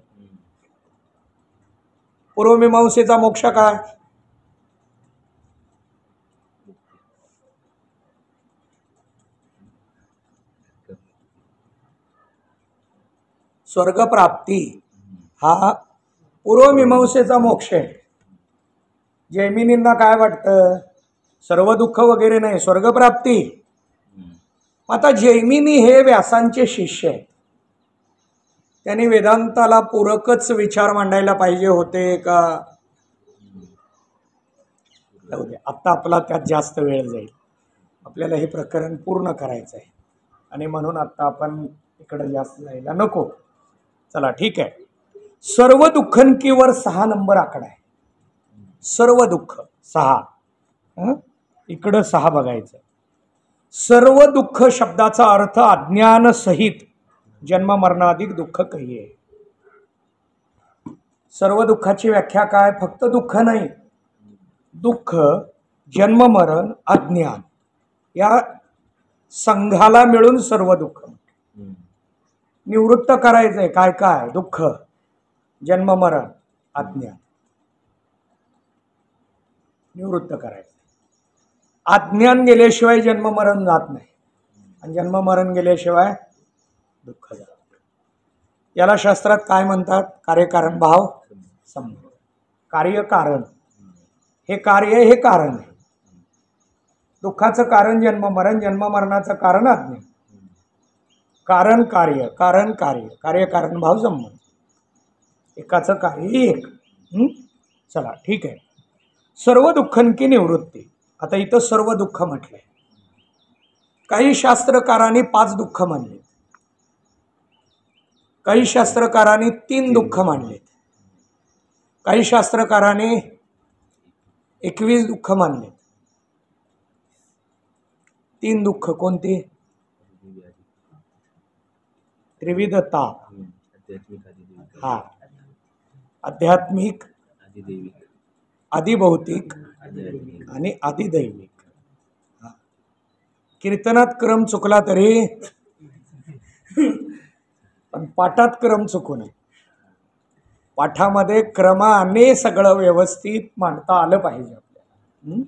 पूर्वमीमांसेचा मोक्ष काय? स्वर्गप्राप्ती हा पूर्वमीमांसेचा मोक्ष आहे. जैमिनींना काय वाटतं? सर्व दुःख वगैरे नाही, स्वर्गप्राप्ती. आता जैमिनी हे व्यासांचे शिष्य आहेत. त्यांनी वेदांताला पूरकच विचार मांडायला पाहिजे होते का? जाऊ दे, आत्ता आपला त्यात जास्त वेळ जाईल. आपल्याला हे प्रकरण पूर्ण करायचं आहे आणि म्हणून आत्ता आपण इकडे जास्त जायला नको. चला ठीक आहे. सर्व दुःखनकीवर 6 नंबर आकडा आहे. सर्व दुःख 6, इकडं 6 बघायचं. सर्व दुःख शब्दाचा अर्थ अज्ञान सहित जन्म मरणाधिक दुःख कहिये. सर्व दुःखाची व्याख्या काय? फक्त दुःख नाही, दुःख, जन्म मरण, अज्ञान या संघाला मिळून सर्व दुःख. निवृत्त करायचंय काय काय? दुःख, जन्म मरण, अज्ञान निवृत्त करायचं. अज्ञान गेल्याशिवाय जन्म मरण जात नाही आणि जन्म मरण गेल्याशिवाय दुःख जात. याला शास्त्रात काय म्हणतात? कार्यकारण भाव संबंध. कार्य कारण, हे कार्य हे कारण आहे. दुःखाचं कारण जन्म मरण, जन्म मरणाचं कारण अज्ञान. कारण कार्य, कारण कार्य, कार्य कारण भाव संबंध, एकाचं कार्य एक. चला ठीक आहे. सर्व दुःखंकी निवृत्ती. आता इथं सर्व दुःख म्हटलंय. काही शास्त्रकारांनी 5 दुःख मानले, काही शास्त्रकारांनी 3 दुःख मानले, काही शास्त्रकारांनी 21 दुःख मानले. 3 दुःख कोणते? त्रिविध ताप, हा, आध्यात्मिक, अधिभौतिक आणि अधिदैविक. कीर्तनात क्रम चुकला तरी पण पाठात क्रम चुकू नये. पाठामध्ये क्रमाने सगळं व्यवस्थित मांडता आलं पाहिजे आपल्याला.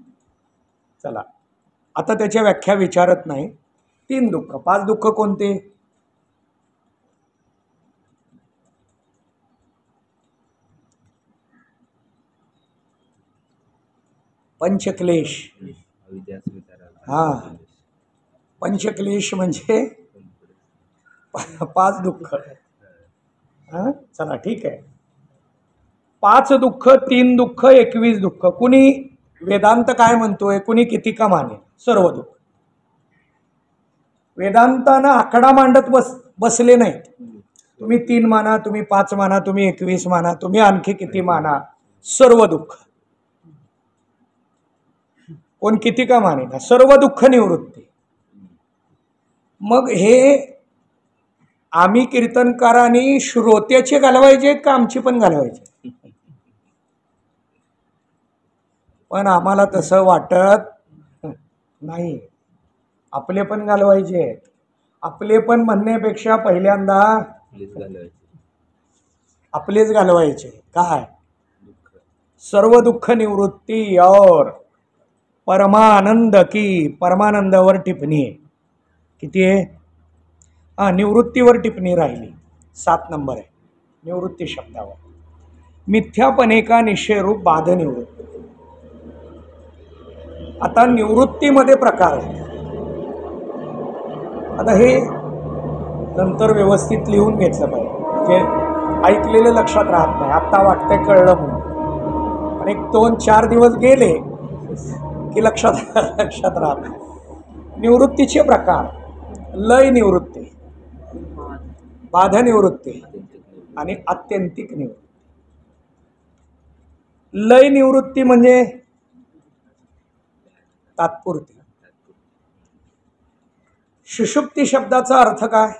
चला आता त्याच्या व्याख्या विचारत नाही. 3 दुःख. 5 दुःख कोणते? पंचक्लेश. हा, पंचक्लेश म्हणजे 5 दुःख. हा, चला ठीक आहे. 5 दुःख, 3 दुःख, 21 दुःख. कुणी वेदांत काय म्हणतोय, कुणी किती का माने? सर्व दुःख. वेदांतानं आकडा मांडत बसले नाहीत. तुम्ही 3 माना, तुम्ही 5 माना, तुम्ही 21 माना, तुम्ही आणखी किती माना, सर्व दुःख. कोण किती का माने ना, सर्व दुःख निवृत्ती. मग हे आम्ही कीर्तनकारांनी श्रोत्याचे घालवायचे का आमची पण घालवायचे? पण आम्हाला तसं वाटत नाही. आपले पण घालवायचे. आपले पण म्हणण्यापेक्षा पहिल्यांदा आपलेच घालवायचे. काय? सर्व दुःख निवृत्ती और परमानंद की. परमानंदावर टिप्पणी आहे. किती आहे? हा, निवृत्तीवर टिप्पणी राहिली. 7 नंबर आहे निवृत्ती शब्दावर. मिथ्यापणे का निश्चयरूप बाध निवृत्ती. आता निवृत्तीमध्ये प्रकार आहेत. आता हे नंतर व्यवस्थित लिहून घेतलं पाहिजे. जे ऐकलेलं लक्षात राहत नाही. आत्ता वाटतंय कळलं म्हणून, पण 1-2-4 दिवस गेले की लक्षात राहत नाही. निवृत्तीचे प्रकार: लय निवृत्ती, बाध निवृत्ती आणि आत्यंतिक निवृत्ती. लय निवृत्ती म्हणजे तात्पुरती. सुषुप्ती शब्दाचा अर्थ काय?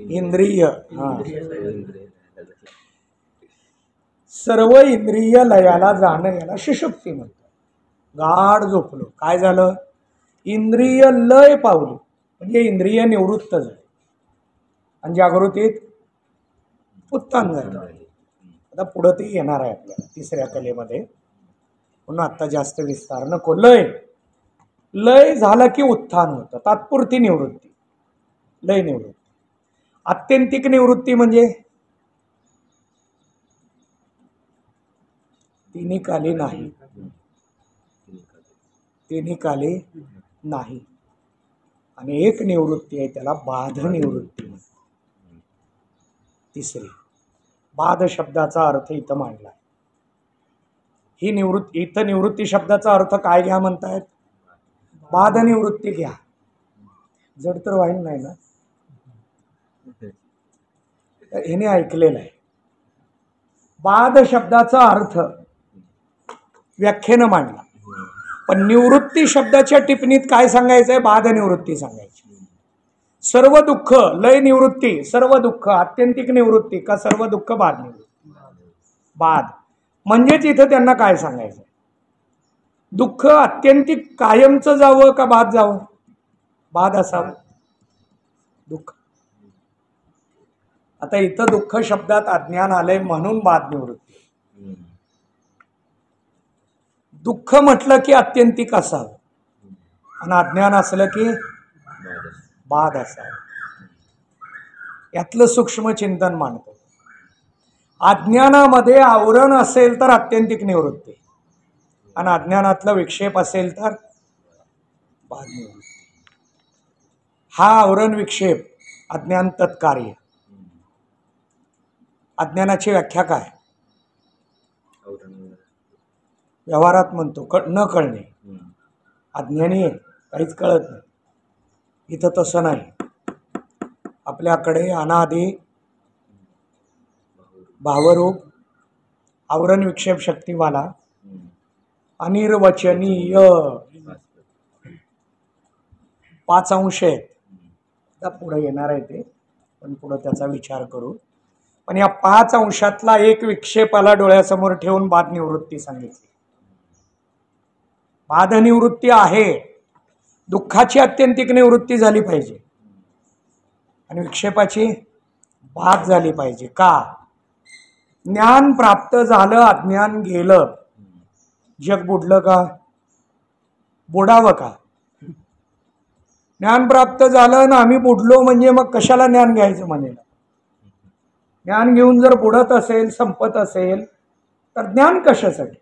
इंद्रिय. हा, सर्व इंद्रिय लयाला जाणं याला सुषुप्ती म्हणतात. गाढ झोपलो, काय झालं? इंद्रिय लय पावली म्हणजे इंद्रिय निवृत्त झाली आणि जागृतीत उत्थान झालं. आता पुढं ते येणार आहे आपल्याला 3ऱ्या कलेमध्ये, म्हणून आत्ता जास्त विस्तार नको. लय झालं की उत्थान होतं, तात्पुरती निवृत्ती, लय निवृत्ती. आत्यंतिक निवृत्ती म्हणजे तिन्ही काली नाही, तिन्ही काली नाही. आणि एक निवृत्ती आहे त्याला बाध निवृत्ती. 3री बाध शब्दाचा अर्थ इथं मांडला. ही निवृत्ती, इथं निवृत्ती शब्दाचा अर्थ काय घ्या म्हणतायत? बाध निवृत्ती घ्या. जड तर व्हायला नाही ना, हिने ऐकलेलं आहे. बाध शब्दाचा अर्थ व्याख्येनं मांडला, पण निवृत्ती शब्दाच्या टिप्पणीत काय सांगायचंय? बाध निवृत्ती सांगायची. सर्व दुःख लय निवृत्ती, सर्व दुःख आत्यंतिक निवृत्ती का सर्व दुःख बाध निवृत्ती? बाध. म्हणजेच इथं त्यांना काय सांगायचं? दुःख आत्यंतिक कायमचं जावं का बाध जावं? बाध असावं दुःख. आता इथं दुःख शब्दात अज्ञान आलंय म्हणून बाध निवृत्ती. दुःख म्हटलं की आत्यंतिक असावं आणि अज्ञान असलं की बाध असावं. यातलं सूक्ष्म चिंतन मांडतो. अज्ञानामध्ये आवरण असेल तर आत्यंतिक निवृत्ती, आणि अज्ञानातलं विक्षेप असेल तर बाद निवृत्ती. हा आवरण विक्षेप अज्ञान तत्कार्य. अज्ञानाची व्याख्या काय? व्यवहारात म्हणतो न कळणे. अज्ञानी आहे, काहीच कळत नाही. इथं तसं नाही. आपल्याकडे अनादि भावरूप आवरण विक्षेप शक्तीवाला अनिर्वचनीय 5 अंश आहेत. आता पुढे येणार आहे ते, पण पुढे त्याचा विचार करू. पण या 5 अंशातला एक विक्षेपाला डोळ्यासमोर ठेवून बाद निवृत्ती सांगितली. बाद निवृत्ती आहे, दुःखाची आत्यंतिक निवृत्ती झाली पाहिजे आणि विक्षेपाची बाद झाली पाहिजे. का? ज्ञान प्राप्त झालं, अज्ञान गेलं, जग बुडलं का? बुडावं का? ज्ञान प्राप्त झालं ना आम्ही बुडलो म्हणजे मग कशाला ज्ञान घ्यायचं म्हणेल. ज्ञान घेऊन जर बुडत असेल, संपत असेल, तर ज्ञान कशासाठी?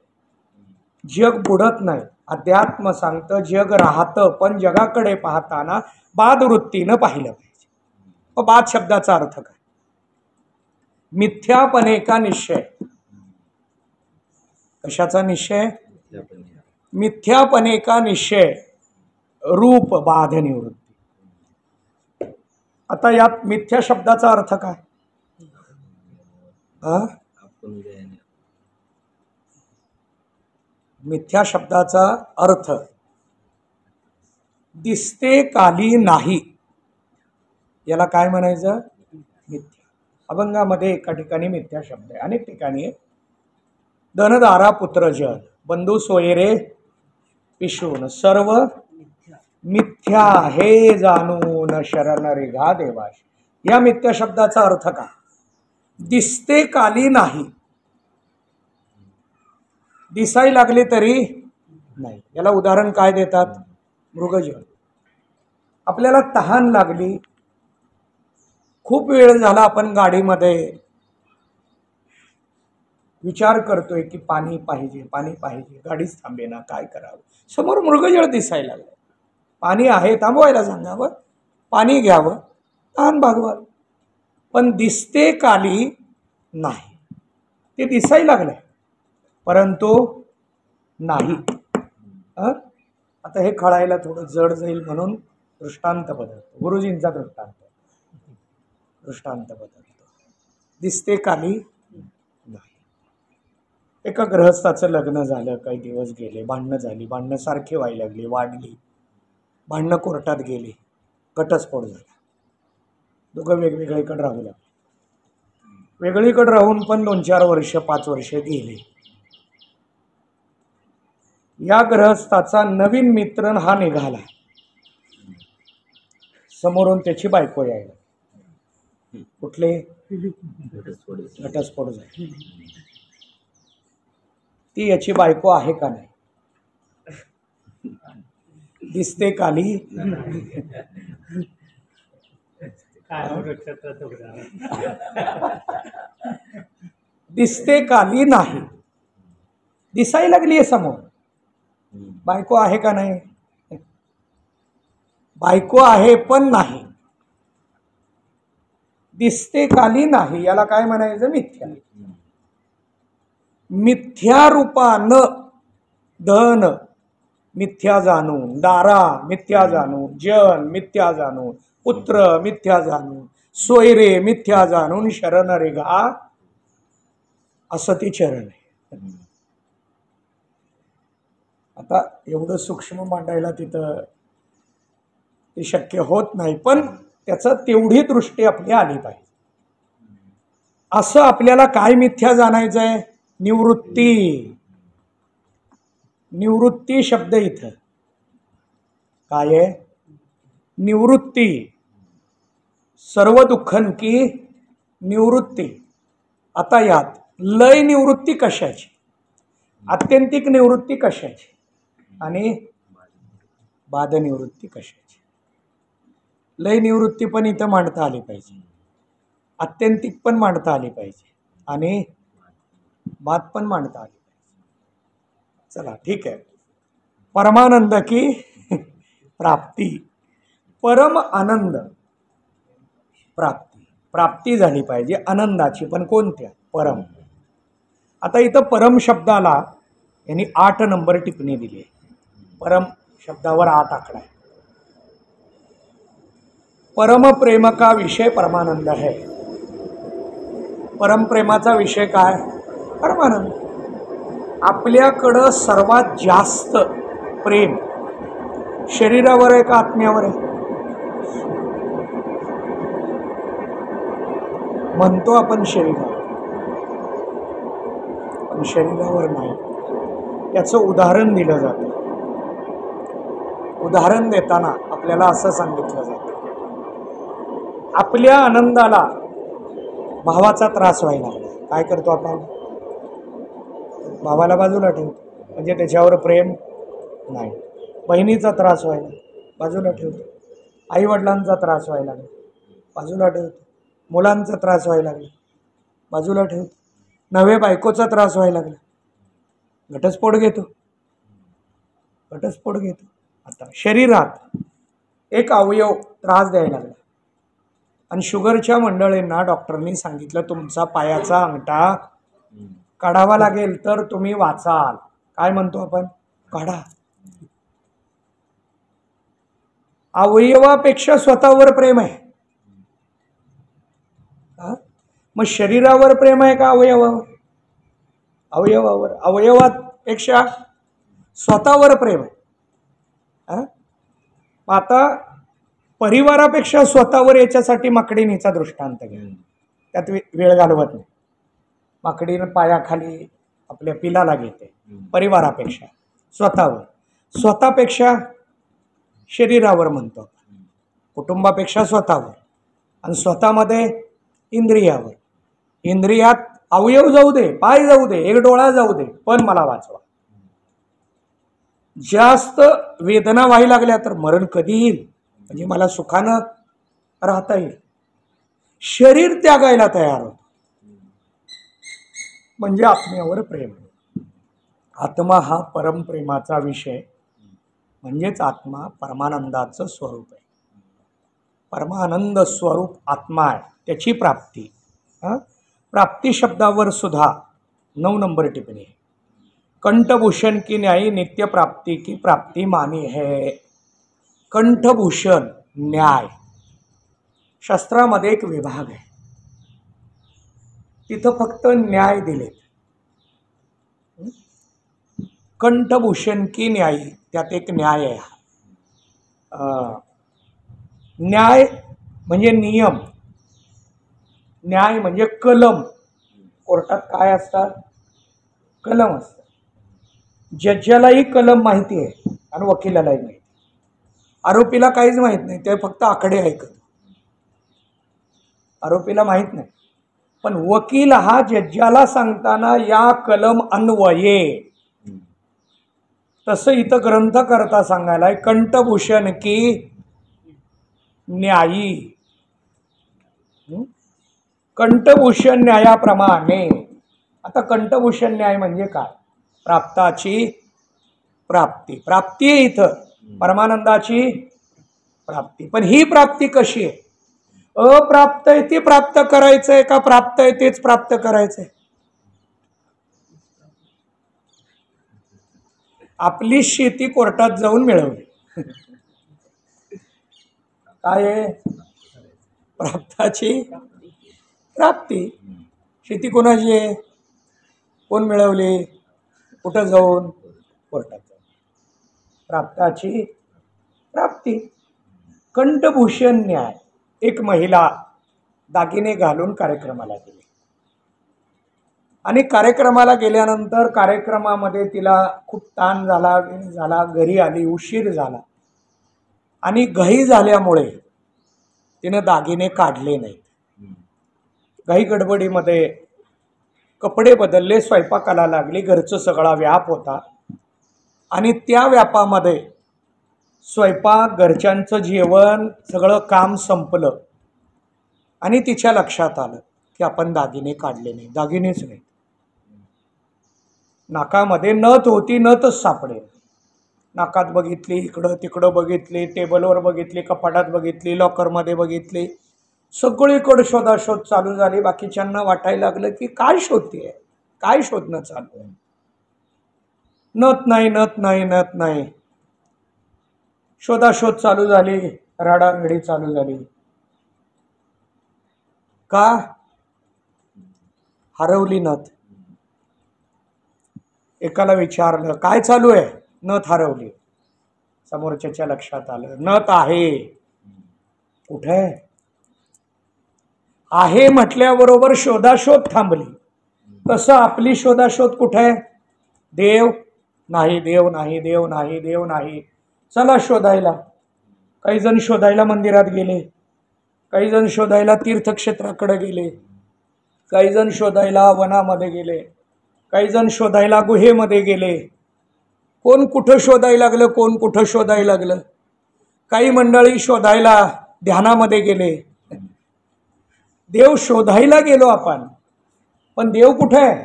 जग बुडत नाही. अध्यात्म सांगतं जग राहतं, पण जगाकडे पाहताना बाद वृत्तीनं पाहिलं पाहिजे. मग बाद शब्दाचा अर्थ काय? मिथ्यापणे का निश्चय. कशाचा निश्चय? मिथ्यापणे का निश्चय रूप बाध निवृत्ती. आता यात मिथ्या शब्दाचा अर्थ काय? मिथ्या शब्दाचा अर्थ दिसते काली नाही. याला काय म्हणायचं? मिथ्या. अभंगामध्ये एका ठिकाणी मिथ्या शब्द आहे, अनेक ठिकाणी धनदारा पुत्र जल बंधू सोयरे पिशून सर्व मिथ्या हे जाणून शरण रेघा देवाश. या मिथ्या शब्दाचा अर्थ काय? दिसते काली नाही, दिसायला लागले तरी नाही. याला उदाहरण काय देतात? मृगजळ. आपल्याला तहान लागली, खूप वेळ झाला, आपण गाडीमध्ये विचार करतोय की पाणी पाहिजे, पाणी पाहिजे, गाडीच थांबेना, काय करावं. समोर मृगजळ दिसायला लागलं. पाणी आहे, थांबवायला सांगावं, पाणी घ्यावं, तहान भागवावं. पण दिसते काली नाही. ते दिसायला लागलंय परंतु नाही. आता हे कळायला थोडं जड जाईल म्हणून दृष्टांत बदलतो. गुरुजींचा दृष्टांत बदलतो. दिसते काली नाही. एका गृहस्थाचं लग्न झालं, काही दिवस गेले, भांडणं झाली, भांडणं सारखी व्हायला लागली, वाढली, भांडणं कोर्टात गेली, घटस्फोट झाला. दोघं वेगवेगळीकडे राहू लागले. वेगळीकडे राहून पण 2-4 वर्ष 5 वर्ष गेले. या गृहस्थाचा नवीन मित्र हा निघाला. समोरून त्याची बायको यायला. कुठले? घटस्फोट झाली. ती याची बायको आहे का नाही? दिसते काली दिसते काली नाही. दिसायला लागली आहे समोर. बायको आहे का नाही? बायको आहे पण नाही. दिसते काली नाही. याला काय म्हणायचं? मिथ्या. मिथ्या रूपानं धन मिथ्या जाणून, दारा मिथ्या जाणून, जन मिथ्या जाणून, पुत्र मिथ्या जाणून, सोयरे मिथ्या जाणून शरण रेघा असं ती चरण आहे. आता एवढं सूक्ष्म मांडायला तिथं ते शक्य होत नाही, पण त्याचं तेवढी दृष्टी आपली आली पाहिजे. असं आपल्याला काय मिथ्या जाणायचं आहे? निवृत्ती. निवृत्ती शब्द इथं काय आहे? निवृत्ती. सर्व दुःखन की निवृत्ती. आता यात लय निवृत्ती कशाची, आत्यंतिक निवृत्ती कशाची आणि बाध निवृत्ती कशाची. लय निवृत्ती पण इथं मांडता आली पाहिजे, आत्यंतिक पण मांडता आली पाहिजे आणि बाध पण मांडता आली पाहिजे. चला ठीक आहे. परमानंद की प्राप्ती, परम आनंद प्राप्ती, प्राप्ती झाली पाहिजे आनंदाची, पण कोणत्या? परम. आता इथं परम शब्दाला यांनी 8 नंबर टिप्पणी दिली आहे. परम शब्दावर 8 आकडा आहे. परम प्रेम का विषय परमानंद है. परम प्रेमाचा विषय काय? परमानंद. आपल्याकडं सर्वात जास्त प्रेम शरीरावर आहे का आत्म्यावर आहे? म्हणतो आपण शरीरावर, पण शरीरावर नाही. याचं उदाहरण दिलं जातं. उदाहरण देताना आपल्याला असं सांगितलं जातं, आपल्या आनंदाला भावाचा त्रास व्हायला लागला, काय करतो आपण? भावाला बाजूला ठेवतो, म्हणजे त्याच्यावर प्रेम नाही. बहिणीचा त्रास व्हायला, बाजूला ठेवतो. आईवडिलांचा त्रास व्हायला लागला, बाजूला ठेवतो. मुलांचा त्रास व्हायला लागला, बाजूला ठेवतो. नवे बायकोचा त्रास व्हायला लागला, घटस्फोट घेतो, घटस्फोट घेतो. आता शरीरात एक अवयव त्रास द्यायला लागला आणि शुगरच्या मंडळींना डॉक्टरनी सांगितलं तुमचा पायाचा अंगठा काढावा लागेल तर तुम्ही वाचाल. काय म्हणतो आपण? काढा. अवयवापेक्षा स्वतःवर प्रेम आहे. मग शरीरावर प्रेम आहे का अवयवावर? अवयवावर. अवयवापेक्षा स्वतःवर प्रेम आहे. आता परिवारापेक्षा स्वतःवर याच्यासाठी माकडीनीचा दृष्टांत घ्या. त्यात वेळ घालवत नाही. माकडीनं पायाखाली आपल्या पिलाला घेते. परिवारापेक्षा स्वतःवर, स्वतःपेक्षा शरीरावर म्हणतो, कुटुंबापेक्षा स्वतःवर, आणि स्वतःमध्ये इंद्रियावर. इंद्रियात अवयव जाऊ दे, पाय जाऊ दे, एक डोळा जाऊ दे, पण मला वाचवा. जास्त वेदना व्हायला लागल्या तर मरण कधी येईल, म्हणजे मला सुखानं राहता येईल. शरीर त्यागायला तयार होतं, म्हणजे आत्म्यावर प्रेम. आत्मा हा परमप्रेमाचा विषय, म्हणजेच आत्मा परमानंदाचं स्वरूप आहे. परमानंद स्वरूप आत्मा आहे, त्याची प्राप्ती. प्राप्ती शब्दावर सुद्धा 9 नंबर टिप्पणी आहे. कंठभूषण की न्यायी नित्य प्राप्ती की प्राप्ती मानी है. कंठभूषण न्याय, शास्त्रामध्ये एक विभाग आहे, तिथं फक्त न्याय दिलेत. कंठभूषण की न्यायी, त्यात एक न्याय आहे. न्याय म्हणजे नियम, न्याय म्हणजे कलम. कोर्टात काय असतात? कलम असतात. जज्जालाही कलम माहिती आहे आणि वकिलालाही माहिती. आरोपीला काहीच माहीत नाही, ते फक्त आकडे ऐकत. आरोपीला माहीत नाही, पण वकील हा जज्जाला सांगताना या कलम अन्वये, तसं इथं ग्रंथ करता सांगायलाय कंठभूषण की न्यायी. कंठभूषण न्यायाप्रमाणे. आता कंठभूषण न्याय म्हणजे काय? प्राप्ताची प्राप्ती. प्राप्ती आहे इथं, परमानंदाची प्राप्ती. पण ही प्राप्ती कशी आहे? अप्राप्त आहे ती प्राप्त करायचंय का प्राप्त आहे तेच प्राप्त करायचंय? आपली शेती कोर्टात जाऊन मिळवली, काय आहे? प्राप्ताची प्राप्ती. शेती कोणाची आहे? कोण मिळवली? कुठं जाऊन? कोर्टात जाऊन. प्राप्ताची प्राप्ती. कंठभूषण न्याय. एक महिला दागिने घालून कार्यक्रमाला गेली आणि कार्यक्रमाला गेल्यानंतर कार्यक्रमामध्ये तिला खूप ताण झाला, घरी आली, उशीर झाला आणि घाई झाल्यामुळे तिनं दागिने काढले नाहीत. घाई गडबडीमध्ये कपडे बदलले, स्वयंपाकाला लागली, घरचं सगळा व्याप होता आणि त्या व्यापामध्ये स्वयंपाक, घरच्यांचं जेवण, सगळं काम संपलं आणि तिच्या लक्षात आलं की आपण दागिने काढले नाही, दागिनेच नाही. नाकामध्ये नथ होती, नथच सापडेल. नाकात बघितली, इकडं तिकडं बघितली, टेबलवर बघितली, कपाटात बघितली, लॉकरमध्ये बघितली, सगळीकडे शोधाशोध चालू झाली. बाकीच्यांना वाटायला लागलं की काय शोधतेय, काय शोधणं चालू आहे. नथ नाही, नथ नाही, नथ नाही. शोधाशोध चालू झाली, रडारडी चालू झाली. का? हरवली नथ. एकाला विचारलं काय चालू आहे, नथ हरवली. समोरच्याच्या लक्षात आलं नथ आहे. कुठे आहे म्हटल्याबरोबर शोधाशोध थांबली. तसं आपली शोधाशोध कुठे? देव नाही, देव नाही, देव नाही, देव नाही. चला शोधायला. काही जण शोधायला मंदिरात गेले, काही जण शोधायला तीर्थक्षेत्राकडे गेले, काही जण शोधायला वनामध्ये गेले, काही जण शोधायला गुहेमध्ये गेले. कोण कुठं शोधायला लागलं, कोण कुठं शोधायला लागलं. काही मंडळी शोधायला ध्यानामध्ये गेले. देव शोधायला गेलो आपण, पण देव कुठे आहे?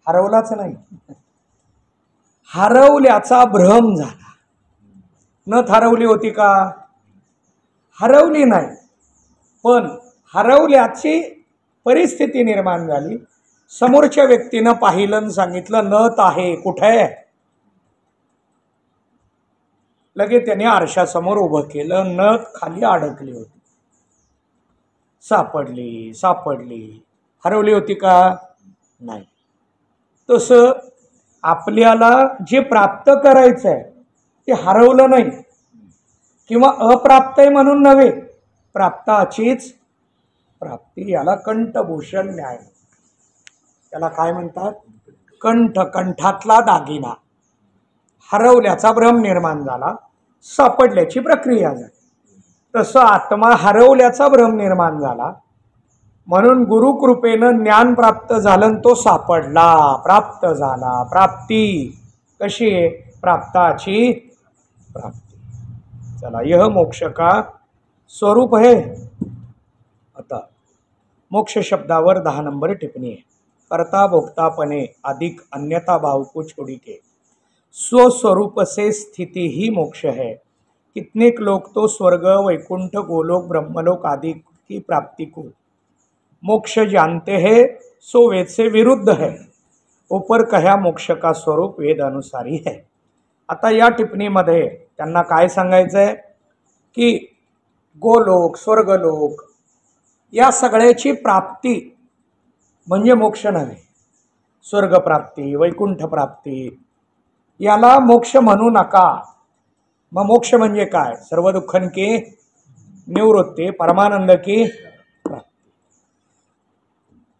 हरवलाच नाही. हरवल्याचा भ्रम झाला. नथ हरवली होती का? हरवली नाही, पण हरवल्याची परिस्थिती निर्माण झाली. समोरच्या व्यक्तीनं पाहिलं आणि सांगितलं नथ आहे. कुठे? लगेच त्याने आरशासमोर उभं केलं. नथ खाली अडकली होती. सापडली, सापडली. हरवली होती का? नाही. तसं आपल्याला जे प्राप्त करायचं आहे ते हरवलं नाही किंवा अप्राप्त आहे म्हणून नव्हे, प्राप्ताचीच प्राप्ती. याला कंठभूषण न्याय. त्याला काय म्हणतात? कंठ, कंठातला दागिना. हरवल्याचा भ्रम निर्माण झाला, सापडल्याची प्रक्रिया झाली. तसं आत्मा हरवल्याचा भ्रम निर्माण झाला, म्हणून गुरुकृपेनं ज्ञान प्राप्त झालं, तो सापडला, प्राप्त झाला. प्राप्ती कशी आहे? प्राप्ताची प्राप्ती. चला, यह मोक्ष का स्वरूप है. आता मोक्ष शब्दावर 10 नंबर टिप्पणी आहे. कर्ता भोक्तापणे अधिक अन्यथा भाव को छोड़ी के स्वस्वरूप से स्थिति ही मोक्ष है. कितनेक लोग तो स्वर्ग, वैकुंठ, गोलोक, ब्रह्मलोक आदि की प्राप्ति को मोक्ष जानते हैं, सो वेद से विरुद्ध है. ऊपर कहा मोक्ष का स्वरूप वेद अनुसारी है. आता या टिप्पणीमध्ये त्यांना काय सांगायचं आहे की गोलोक, स्वर्गलोक या सगळ्याची प्राप्ती म्हणजे मोक्ष नव्हे. स्वर्गप्राप्ती, वैकुंठ प्राप्ती याला मोक्ष म्हणू नका. मग मोक्ष म्हणजे काय? सर्व दुःखन की निवृत्ती, परमानंद की प्राप्ती.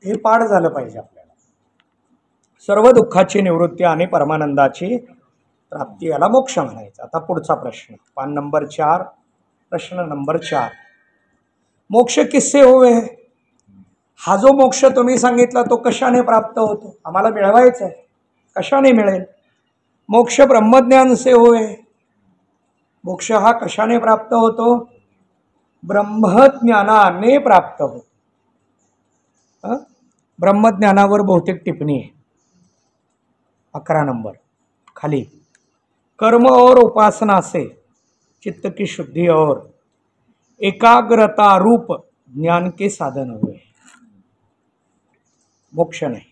हे पाठ झालं पाहिजे आपल्याला. सर्व दुःखाची निवृत्ती आणि परमानंदाची प्राप्ती याला मोक्ष म्हणायचं. आता पुढचा प्रश्न, पान नंबर 4. प्रश्न नंबर 4, मोक्ष किससे हुए? हा जो मोक्ष तुम्ही सांगितला तो कशाने प्राप्त होतो? आम्हाला मिळवायचा आहे, कशाने मिळेल? मोक्ष ब्रह्मज्ञान से होय. मोक्ष हा कशाने प्राप्त होतो? ब्रह्मज्ञानाने प्राप्त होतो. ब्रह्मज्ञानावर बहुतेक टिप्पणी आहे. 11 नंबर खाली, कर्म और उपासना से चित्त की शुद्धि और एकाग्रता रूप ज्ञान के साधन हुए. मोक्ष नाही.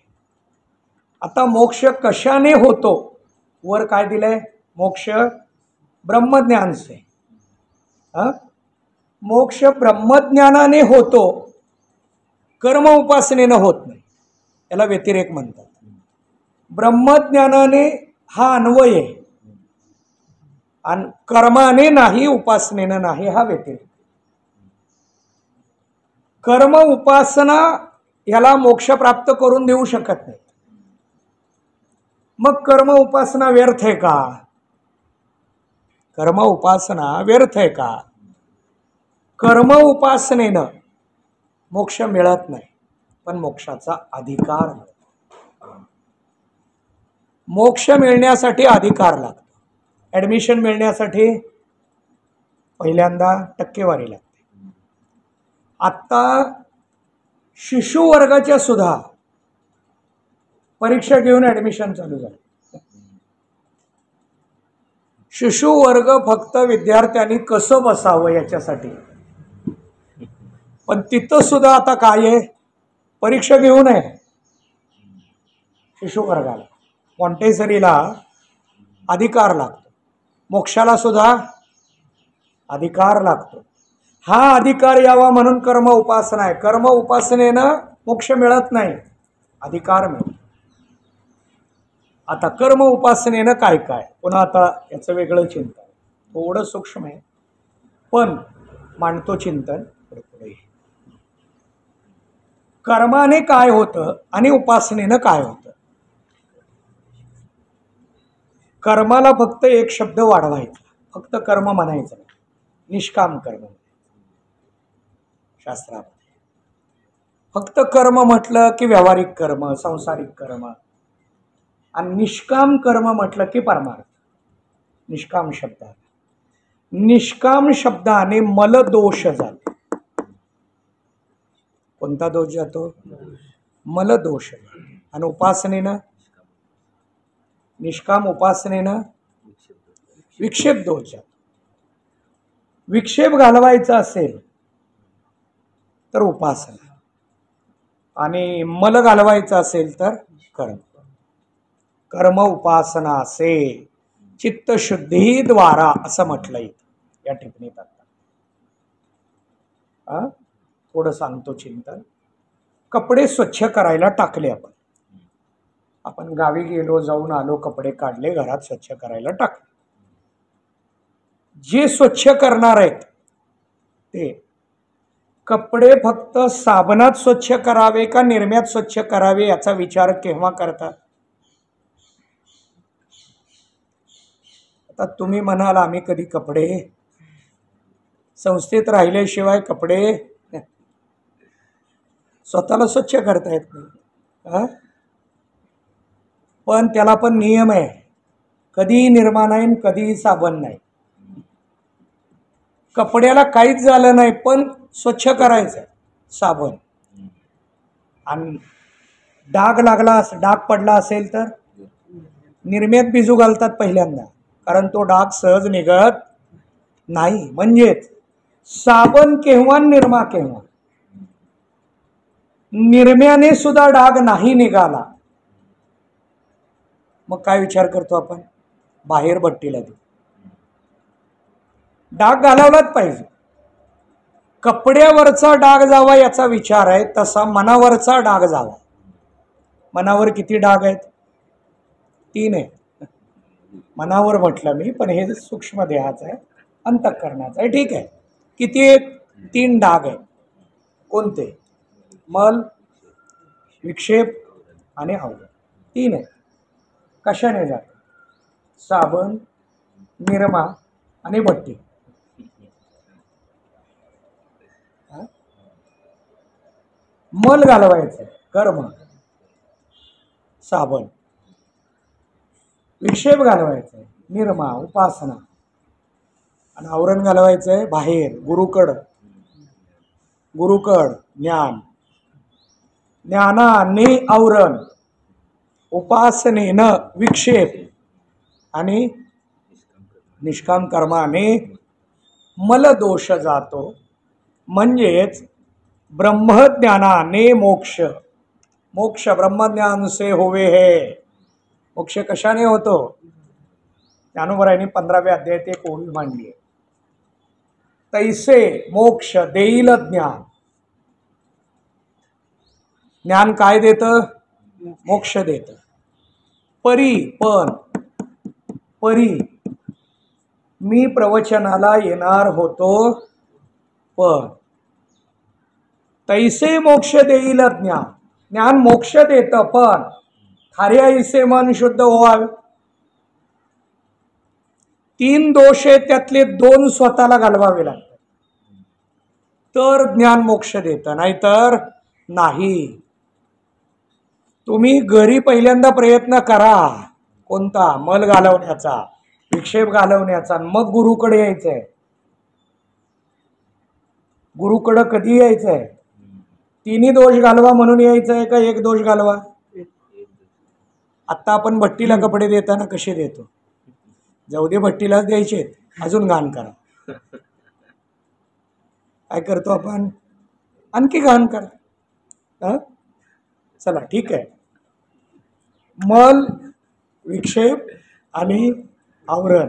आता मोक्ष कशाने होतो? वर काय दिलंय? मोक्ष ब्रह्मज्ञान से. मोक्ष ब्रह्मज्ञानाने होतो, कर्म उपासनेनं होत नाही. याला व्यतिरेक म्हणतात. ब्रह्मज्ञानाने हा अन्वय आहे आणि कर्माने नाही, उपासनेनं नाही, हा व्यतिरेक. कर्म उपासना याला मोक्ष प्राप्त करून देऊ शकत नाही. मग कर्म उपासना व्यर्थ आहे का? कर्म उपासना व्यर्थ आहे का? कर्म उपासनेनं मोक्ष मिळत नाही, पण मोक्षाचा अधिकार मिळतो. मोक्ष मिळण्यासाठी अधिकार लागतो. ॲडमिशन मिळण्यासाठी पहिल्यांदा टक्केवारी लागते. आत्ता शिशुवर्गाच्या सुद्धा परीक्षा घेऊन ॲडमिशन चालू झालं. शिशु वर्ग फक्त विद्यार्थ्यांनी कसं बसावं याच्यासाठी, पण तिथं सुद्धा आता काय आहे, परीक्षा घेऊ नये शिशु वर्गाला. मॉन्टेसरीला अधिकार लागतो, मोक्षाला सुद्धा अधिकार लागतो. हा अधिकार यावा म्हणून कर्म उपासना आहे. कर्म उपासनेनं मोक्ष मिळत नाही, अधिकार मिळतो. आता कर्म उपासनेनं काय काय, पुन्हा आता याचं वेगळं चिंतन, थोडं सूक्ष्म आहे पण मांडतो चिंतन पुढे. कर्माने काय होतं आणि उपासनेनं काय होतं. कर्माला फक्त एक शब्द वाढवायचा, फक्त कर्म म्हणायचं नाही, निष्काम कर्म शास्त्रामध्ये. फक्त कर्म म्हटलं की व्यावहारिक कर्म, सांसारिक कर्म, आणि निष्काम कर्म म्हटलं की परमार्थ. निष्काम शब्दाने, निष्काम शब्दाने मलदोष जातो. कोणता दोष जातो? मलदोष. आणि उपासनेनं, निष्काम उपासनेनं विक्षेप दोष जातो. विक्षेप घालवायचा असेल तर उपासना, आणि मल घालवायचा असेल तर कर्म. कर्म उपासना असे चित्तशुद्धीद्वारा असं म्हटलं इथं या टिप्पणीत. आता थोडं सांगतो चिंतन. कपडे स्वच्छ करायला टाकले आपण गावी गेलो, जाऊन आलो, कपडे काढले, घरात स्वच्छ करायला टाकले. जे स्वच्छ करणार आहेत ते कपडे फक्त साबणात स्वच्छ करावे का निरम्यात स्वच्छ करावे याचा विचार केव्हा करतात? आता तुम्ही म्हणाल आम्ही कधी कपडे संस्थेत राहिल्याशिवाय कपडे स्वतःला स्वच्छ करता येत नाही. पण त्याला पण नियम आहे, कधी निरमा नाही, कधी साबण नाही. कपड्याला काहीच झालं नाही पण स्वच्छ करायचं साबण, आणि डाग लागला, डाग पडला असेल तर निरम्यात भिजू घालतात पहिल्यांदा, कारण तो डाग सहज निघत नाही. म्हणजेच साबण केव्हा, निरमा केव्हा. निरम्याने सुद्धा डाग नाही निघाला, मग काय विचार करतो आपण? बाहेर भट्टीला देऊ, डाग घालावलाच पाहिजे. कपड्यावरचा डाग जावा याचा विचार आहे, तसा मनावरचा डाग जावा. मनावर किती डाग आहेत? 3 आहेत. मनावर म्हटलं मी, पण हे सूक्ष्म देहाचं आहे, अंतःकरणाचं आहे. ठीक आहे, किती आहेत? 3 डाग आहेत. कोणते? मल, विक्षेप आणि आवरण. 3 आहेत. कशाने जात? साबण, निरमा आणि भट्टी. मल घालवायचं कर्म, साबण. विक्षेप घालवायचं निरमा, उपासना. आणि आवरण घालवायचंय बाहेर, गुरुकड. गुरुकड ज्ञान, ज्ञानाने आवरण, उपासनेनं विक्षेप, आणि निष्काम कर्माने मलदोष जातो. म्हणजेच ब्रह्मज्ञानाने मोक्ष. मोक्ष ब्रह्मज्ञान से होवे है. मोक्ष कशाने होतो? ज्ञानोबरायांनी 15व्या अध्यायात एक ओळी मांडली आहे, तैसे मोक्ष देईल ज्ञान. ज्ञान काय देतं? मोक्ष देतं. परी, पण परी मी प्रवचनाला येणार होतो, पण तैसे मोक्ष देईल ज्ञान. ज्ञान मोक्ष देतं, पण खाऱ्या इसे मन शुद्ध व्हावे. 3 दोष आहेत, त्यातले 2 स्वतःला घालवावे लागतात, तर ज्ञान मोक्ष देतं, नाहीतर नाही. तुम्ही घरी पहिल्यांदा प्रयत्न करा, कोणता? मल घालवण्याचा, विक्षेप घालवण्याचा, मग गुरुकडे यायचंय. गुरुकडं कधी यायचंय? 3 दोष घालवा म्हणून यायचंय का एक दोष घालवा? आत्ता आपण भट्टीला कपडे देताना कसे देतो? जाऊ दे भट्टीलाच द्यायचे, अजून घाण करा. काय करतो आपण? आणखी घाण करा. चला ठीक आहे. मल, विक्षेप आणि आवरण,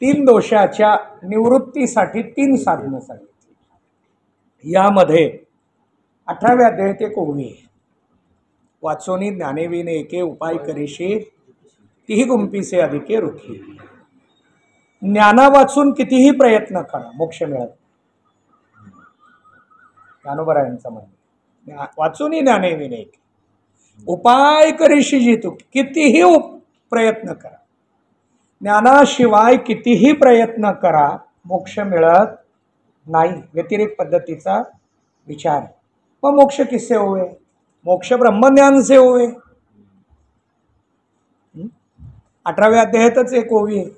3 दोषाच्या निवृत्तीसाठी 3 साधनं सांगितली. यामध्ये 18व्या अध्यायात एक ओवी आहे. वाचोनी ज्ञानेविने एके उपाय करीशी तीही गुंपीसे अधिके रुखी. ज्ञाना वाचून कितीही प्रयत्न करा मोक्ष मिळत. ज्ञानोबरायांचं म्हणणं, वाचूनही ज्ञानेविने एके उपाय करीशी जी तू, कितीही प्रयत्न करा, ज्ञानाशिवाय कितीही प्रयत्न करा, मोक्ष मिळत नाही. व्यतिरेक पद्धतीचा विचार. मग मोक्ष किससे होवे? मोक्ष ब्रह्मज्ञान से होवे. 18व्या अध्यायातच एक ओवी आहे.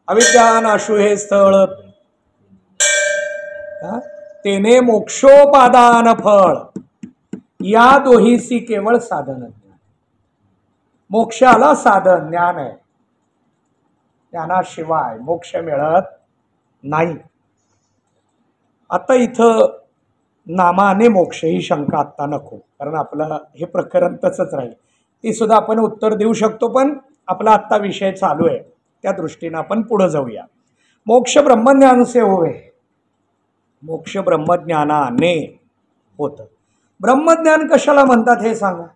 अविद्यानाशु हे स्थळ तेने मोक्षोपादान फळ, या दोहीसी केवळ साधन. मोक्षाला साधन ज्ञान आहे. ज्ञानाशिवाय मोक्ष मिळत नाही. आता इथं नामाने मोक्ष ही शंका आत्ता नको, कारण आपलं हे प्रकरण तसंच राहील. ती सुद्धा आपण उत्तर देऊ शकतो, पण आपला आत्ता विषय चालू आहे त्या दृष्टीनं आपण पुढे जाऊया. मोक्ष ब्रह्मज्ञान से होवे. मोक्ष ब्रह्मज्ञानाने होतं. ब्रह्मज्ञान कशाला म्हणतात हे सांगा.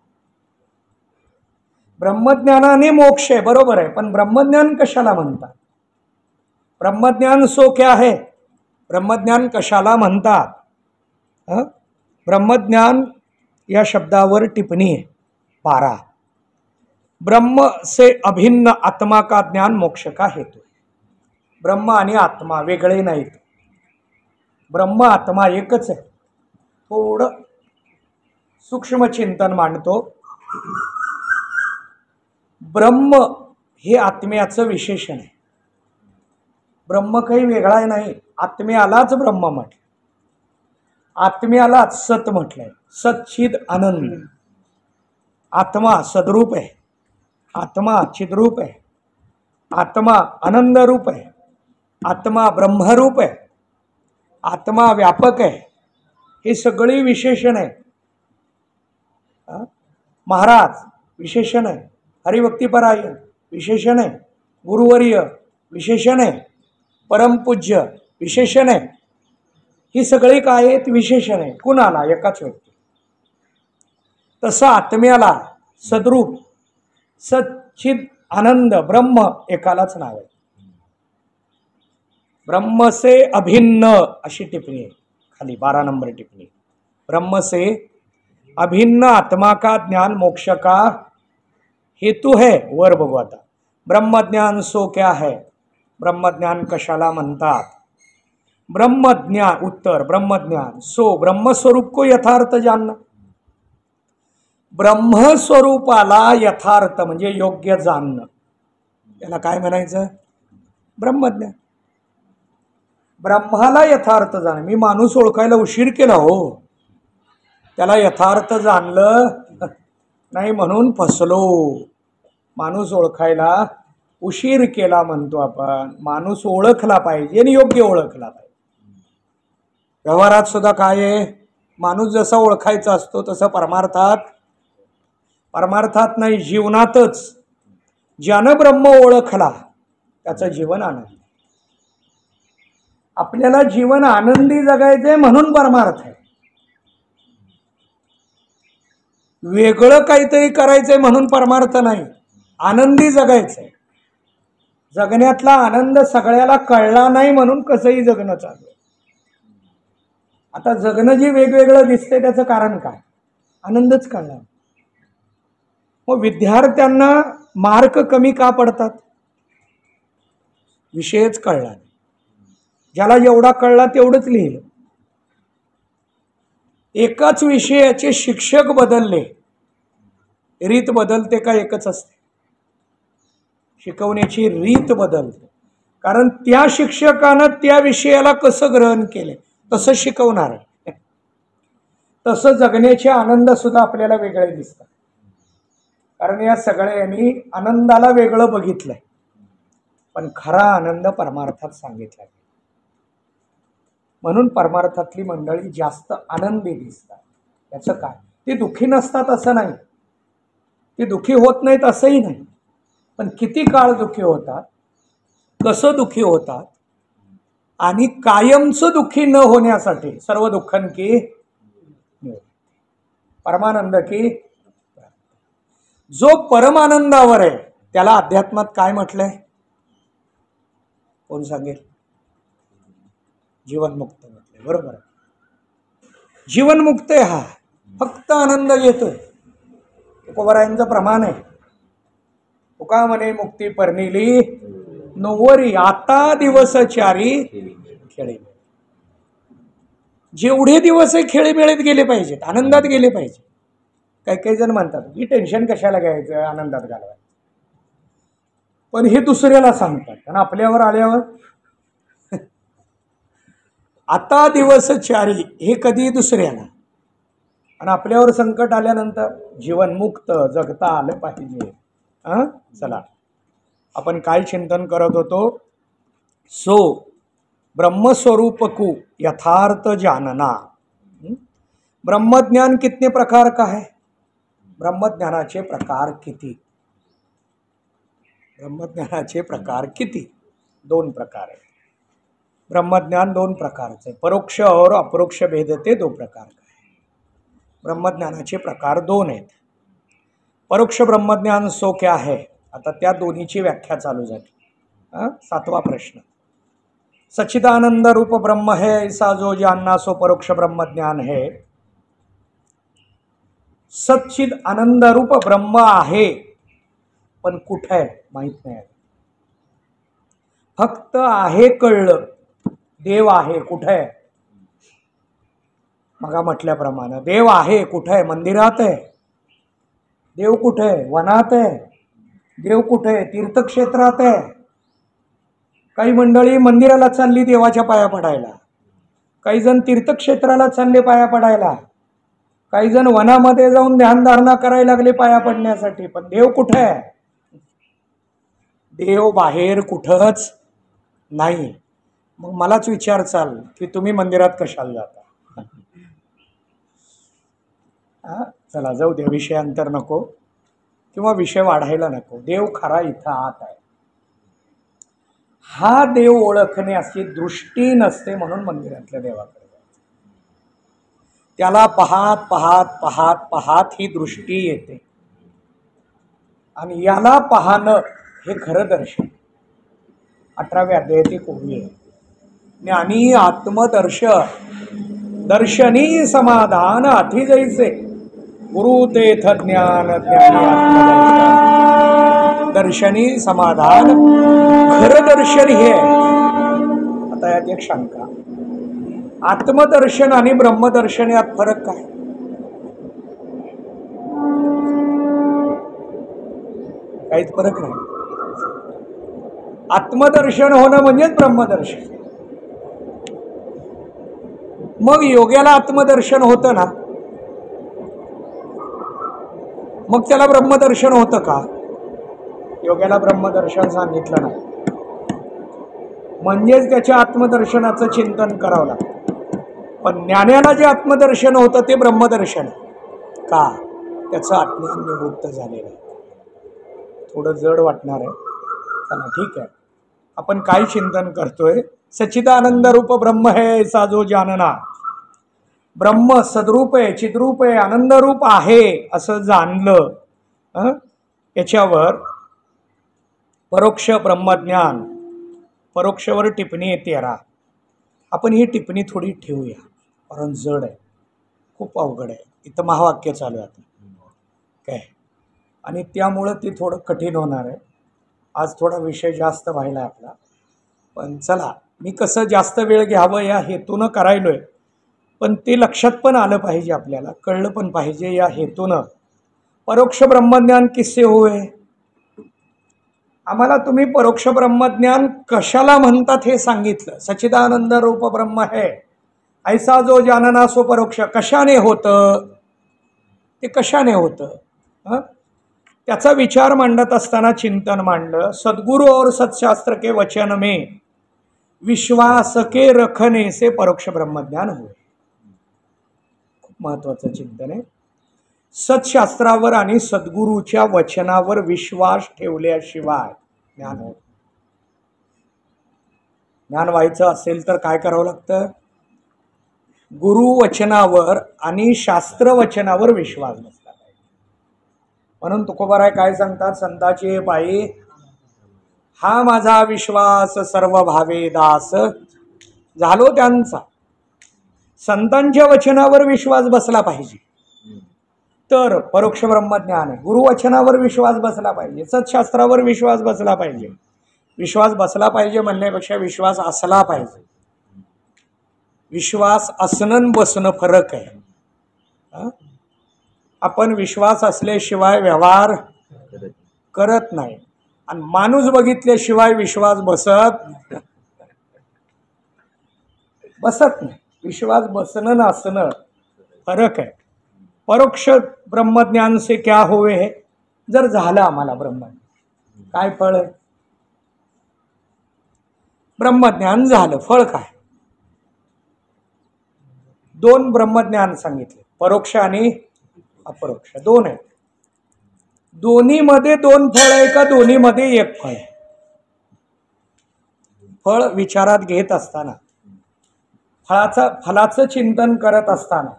ब्रह्मज्ञानाने मोक्ष आहे, बरोबर आहे, पण ब्रह्मज्ञान कशाला म्हणतात? ब्रह्मज्ञान सो क्या है? ब्रह्मज्ञान कशाला म्हणतात? ब्रह्मज्ञान या शब्दावर टिप्पणी आहे 12. ब्रह्म से अभिन्न आत्मा का ज्ञान मोक्ष का हेतु. ब्रह्म आणि आत्मा वेगळे नाहीत. ब्रह्म आत्मा एकच आहे. थोडं सूक्ष्म चिंतन मांडतो. ब्रह्म हे आत्म्याचं विशेषण आहे. ब्रह्म काही वेगळा नाही. आत्म्यालाच ब्रह्म म्हटलं, आत्म्यालाच सत म्हटलंय. सच्चिद आनंद. आत्मा सद्रूप आहे, आत्मा चिद्रूप आहे, आत्मा आनंद रूप आहे, आत्मा ब्रह्मरूप आहे, आत्मा व्यापक आहे. हे सगळी विशेषण आहे. महाराज विशेषण आहे, हरिभक्तिपरायण विशेषण आहे, गुरुवर्य विशेषण आहे, परमपूज्य विशेषण आहे. ही सगळी काय आहेत? विशेषण आहे. कुणाला? एकाच व्यक्ती. तसं आत्म्याला सद्रूप सच्चिद आनंद ब्रह्म एकालाच नाव आहे. ब्रह्म से अभिन्न अशी टिप्पणी आहे खाली 12 नंबर टिप्पणी. ब्रह्म से अभिन्न आत्मा का ज्ञान मोक्ष का हेतु है. वर बघू आता. ब्रह्मज्ञान सो क्या है? ब्रह्मज्ञान कशाला म्हणतात? ब्रह्मज्ञान. उत्तर, ब्रह्मज्ञान सो ब्रह्मस्वरूप को यथार्थ जानना. ब्रह्मस्वरूपाला यथार्थ म्हणजे योग्य जाणणं, त्याला काय म्हणायचं? ब्रह्मज्ञान. ब्रह्माला यथार्थ जाणं. मी माणूस ओळखायला उशीर केला हो, त्याला यथार्थ जाणलं नाही म्हणून फसलो. माणूस ओळखायला उशीर केला म्हणतो आपण. माणूस ओळखला पाहिजे आणि योग्य ओळखला पाहिजे. व्यवहारात सुद्धा काय आहे? माणूस जसा ओळखायचा असतो तसं परमार्थात नाही, जीवनातच ज्यानं ब्रह्म ओळखला त्याचं जीवन आनंदी. आपल्याला जीवन आनंदी जगायचंय म्हणून परमार्थ आहे. वेगळं काहीतरी करायचंय म्हणून परमार्थ नाही. आनंदी जगायचंय. जगण्यातला आनंद सगळ्याला कळला नाही म्हणून कसंही जगणं चालू आहे. आता जगणं जे वेगवेगळं दिसतंय त्याचं कारण काय? आनंदच कळला. मग विद्यार्थ्यांना मार्क कमी का पडतात? विषयच कळला नाही. ज्याला जेवढा कळला तेवढंच लिहिलं. एकाच विषयाचे शिक्षक बदलले, रीत बदलते का एकच असते? शिकवण्याची रीत बदलते. कारण त्या शिक्षकानं त्या विषयाला कसं ग्रहण केले तसं शिकवणार आहे. तसं जगण्याचे आनंद सुद्धा आपल्याला वेगळे दिसतात. कारण या सगळ्यांनी आनंदाला वेगळं बघितलंय, पण खरा आनंद परमार्थात सांगितला. म्हणून परमार्थातली मंडळी जास्त आनंदी दिसतात. याचं काय, ती दुःखी नसतात असं नाही, ती दुःखी होत नाहीत असंही नाही, पण किती काळ दुःखी होतात, कसं दुःखी होतात, आणि कायमचं दुःखी न होण्यासाठी सर्व दुःखन की परमानंद की, जो परमानंदावर आहे त्याला अध्यात्मात काय म्हटलंय, कोण सांगेल? जीवनमुक्त म्हटलंय. बरोबर आहे, जीवनमुक्त आहे हा, फक्त आनंद घेतोय. तुकोबरायांचं प्रमाण आहे. तुका म्हणे मुक्ती परनिली नोवरी, आता दिवस चारी खेळी. जेवढे दिवस खेळीमेळीत गेले पाहिजेत, आनंदात गेले पाहिजे. काही काही जण म्हणतात ही टेन्शन कशाला घ्यायचं, आनंदात घालवायचं. पण हे दुसऱ्याला सांगतात, कारण आपल्यावर आल्यावर आता दिवस चारी हे कधी दुसऱ्याला, आणि आपल्यावर संकट आल्यानंतर जीवनमुक्त जगता आलं पाहिजे. चला, आपण काय चिंतन करत होतो? सो ब्रह्मस्वरूप कु यथार्थ जानना. ब्रह्मज्ञान कितने प्रकार का है? ब्रह्मज्ञानाचे प्रकार किती? ब्रह्मज्ञानाचे प्रकार किती? 2 प्रकार आहेत. ब्रह्मज्ञान 2 प्रकारचे, परोक्ष और अपरोक्ष भेदते 2 प्रकार का है. ब्रह्मज्ञानाचे प्रकार 2 आहेत. परोक्ष ब्रह्मज्ञान सो क्या है? आता त्या दोन्हीची व्याख्या चालू झाली. 7वा प्रश्न, सच्चिदानंद रूप ब्रह्म है ऐसा जो जानना सो परोक्ष ब्रह्मज्ञान है. सच्चिद आनंद रूप ब्रह्म आहे, पण कुठे आहे माहित नाही. फक्त आहे कळलं, देव आहे कुठे आहे? मग म्हटल्याप्रमाणे देव आहे कुठे आहे? मंदिरात आहे. देव कुठे आहे? वनात आहे. देव कुठे आहे? तीर्थक्षेत्रात आहे. काही मंडळी मंदिराला चालली देवाच्या पाया पडायला, काही जण तीर्थक्षेत्राला चालले पाया पडायला, काही जण वनामध्ये जाऊन ध्यानधारणा करायला लागले पाया पडण्यासाठी. पण देव कुठे आहे? देव बाहेर कुठंच नाही. मग मलाच विचार चाल की तुम्ही मंदिरात कशाला जाता? चला जाऊ दे, विषयांतर नको किंवा विषय वाढायला नको. देव खरा इथं आत आहे. हा देव ओळखण्याची दृष्टी नसते, म्हणून मंदिरातल्या देवाकडे जायचं. त्याला पाहत पाहत पाहत पाहत ही दृष्टी येते, आणि याला पाहणं हे खरं दर्शन. 18व्या अध्यायाची कोवळी आहे, ज्ञानी आत्मदर्शन दर्शनी समाधान अति जैसे गुरु तेथ ज्ञान ज्ञानी आत्मदर्शन. दर्शनी समाधान खरं दर्शन हे आहे. आता यात एक शंका, आत्मदर्शन आणि ब्रह्मदर्शन यात फरक काय? काहीच फरक नाही. आत्मदर्शन होणं म्हणजेच ब्रह्मदर्शन. मग योग्याला आत्मदर्शन होतं ना, मग त्याला ब्रह्मदर्शन होतं का? योग्याला ब्रह्मदर्शन सांगितलं नाही, म्हणजेच त्याच्या आत्मदर्शनाचं चिंतन करावं लागतं. पण ज्ञानाला जे आत्मदर्शन होतं ते ब्रह्मदर्शन का? त्याचं आत्मज्ञान निवृत्त झालेलं आहे. थोडं जड वाटणार आहे, चला ठीक आहे. आपण काय चिंतन करतोय? सच्चिदानंद रूप ब्रह्म है ऐसा जो जानना. ब्रह्म सद्रूप आहे, चिद्रूप आहे, आनंदरूप आहे असं जाणलं. याच्यावर परोक्ष ब्रह्मज्ञान, परोक्षवर टिप्पणी आहे 13. आपण ही टिप्पणी थोडी ठेवूया, कारण जड आहे, खूप अवघड आहे. इथं महावाक्य चालू आहे आता काय, आणि त्यामुळं ती थोडं कठीण होणार आहे. आज थोडा विषय जास्त व्हायला आपला, पण चला, मी कसं जास्त वेळ घ्यावं या हेतूनं करायलोय, पण ते लक्षात पण आलं पाहिजे, आपल्याला कळलं पण पाहिजे या हेतूनं. परोक्ष ब्रह्मज्ञान किस्से हुए. आम्हाला तुम्ही परोक्ष ब्रह्मज्ञान कशाला म्हणतात हे सांगितलं. सच्चिदानंद रूप ब्रह्म है ऐसा जो जानना सो परोक्ष. कशाने होतं ते? कशाने होतं? त्याचा विचार मांडत असताना चिंतन मांडलं, सद्गुरु और सत्शास्त्र के वचन में विश्वास के रखने से परोक्ष ब्रह्मज्ञान हुए. खूप महत्वाचं चिंतन आहे. सत्शास्त्रावर आणि सद्गुरूच्या वचनावर विश्वास ठेवल्याशिवाय ज्ञान होत. ज्ञान व्हायचं असेल तर काय करावं लागतं? गुरु वचनावर आणि शास्त्र वचनावर विश्वास बसला पाहिजे. म्हणून तुकोबाराय काय सांगतात? संताची पायी हा माझा विश्वास सर्व भावे दास झालो त्यांचा. संतांच्या वचनावर विश्वास बसला पाहिजे तर परोक्ष ब्रह्मज्ञान आहे. गुरुवचनावर विश्वास बसला पाहिजे, सत्शास्त्रावर विश्वास बसला पाहिजे. विश्वास बसला पाहिजे म्हणण्यापेक्षा विश्वास असला पाहिजे. विश्वास असणं बसणं फरक आहे. आपण विश्वास असल्याशिवाय व्यवहार करत नाही आणि माणूस बघितल्याशिवाय विश्वास बसत नाही. विश्वास बसणं नसणं फरक आहे. परोक्ष ब्रह्मज्ञान से क्या होवे है? जर झालं आम्हाला ब्रह्मज्ञान, काय फळ आहे? ब्रह्मज्ञान झालं, फळ काय? दोन ब्रह्मज्ञान सांगितले, परोक्ष आणि अपरोक्ष, दोन आहेत. दोन्ही मध्ये दोन फळ आहे का दोन्ही मध्ये एक फळ आहे? फळ विचारात घेत असताना, फलाचं चिंतन करत असताना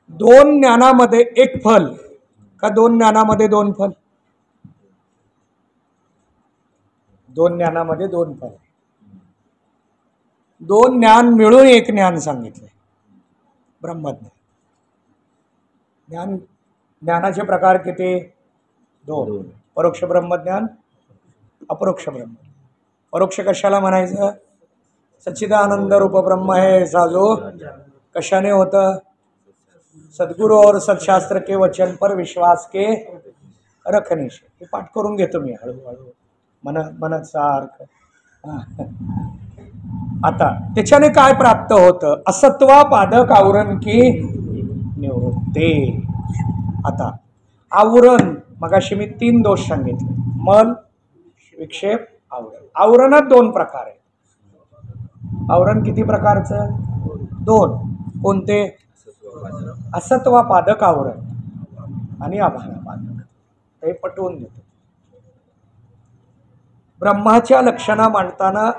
दोन ज्ञानामध्ये एक फल का दोन ज्ञानामध्ये दोन फल? दोन ज्ञानामध्ये दोन फल. दोन ज्ञान मिळून एक ज्ञान सांगितले, ब्रह्मज्ञान. ज्ञानाचे प्रकार किती? दोन. परोक्ष ब्रह्मज्ञान, अपरोक्ष ब्रह्मज्ञान. परोक्ष कशाला म्हणायचं? सच्चिदानंद रूप ब्रह्म है साजो कशाने होतं? सद्गुरु और सत्शास्त्र के वचन पर विश्वास के रखने से. हे पाठ करून घेतो मी हळूहळू मनत सारखं. आता त्याच्याने काय प्राप्त होतं? असत्वापादक आवरण की निवृत्ती. आता आवरण, मगाशी मी 3 दोष सांगितले, मन, विक्षेप, आवरण. आवरणात 2 प्रकार आहेत. आवरण किती प्रकारचं? 2. कोणते? असत्वापादक आवरण आणि अभानापादक. हे पटवून देतो. ब्रह्माच्या लक्षणा मांडताना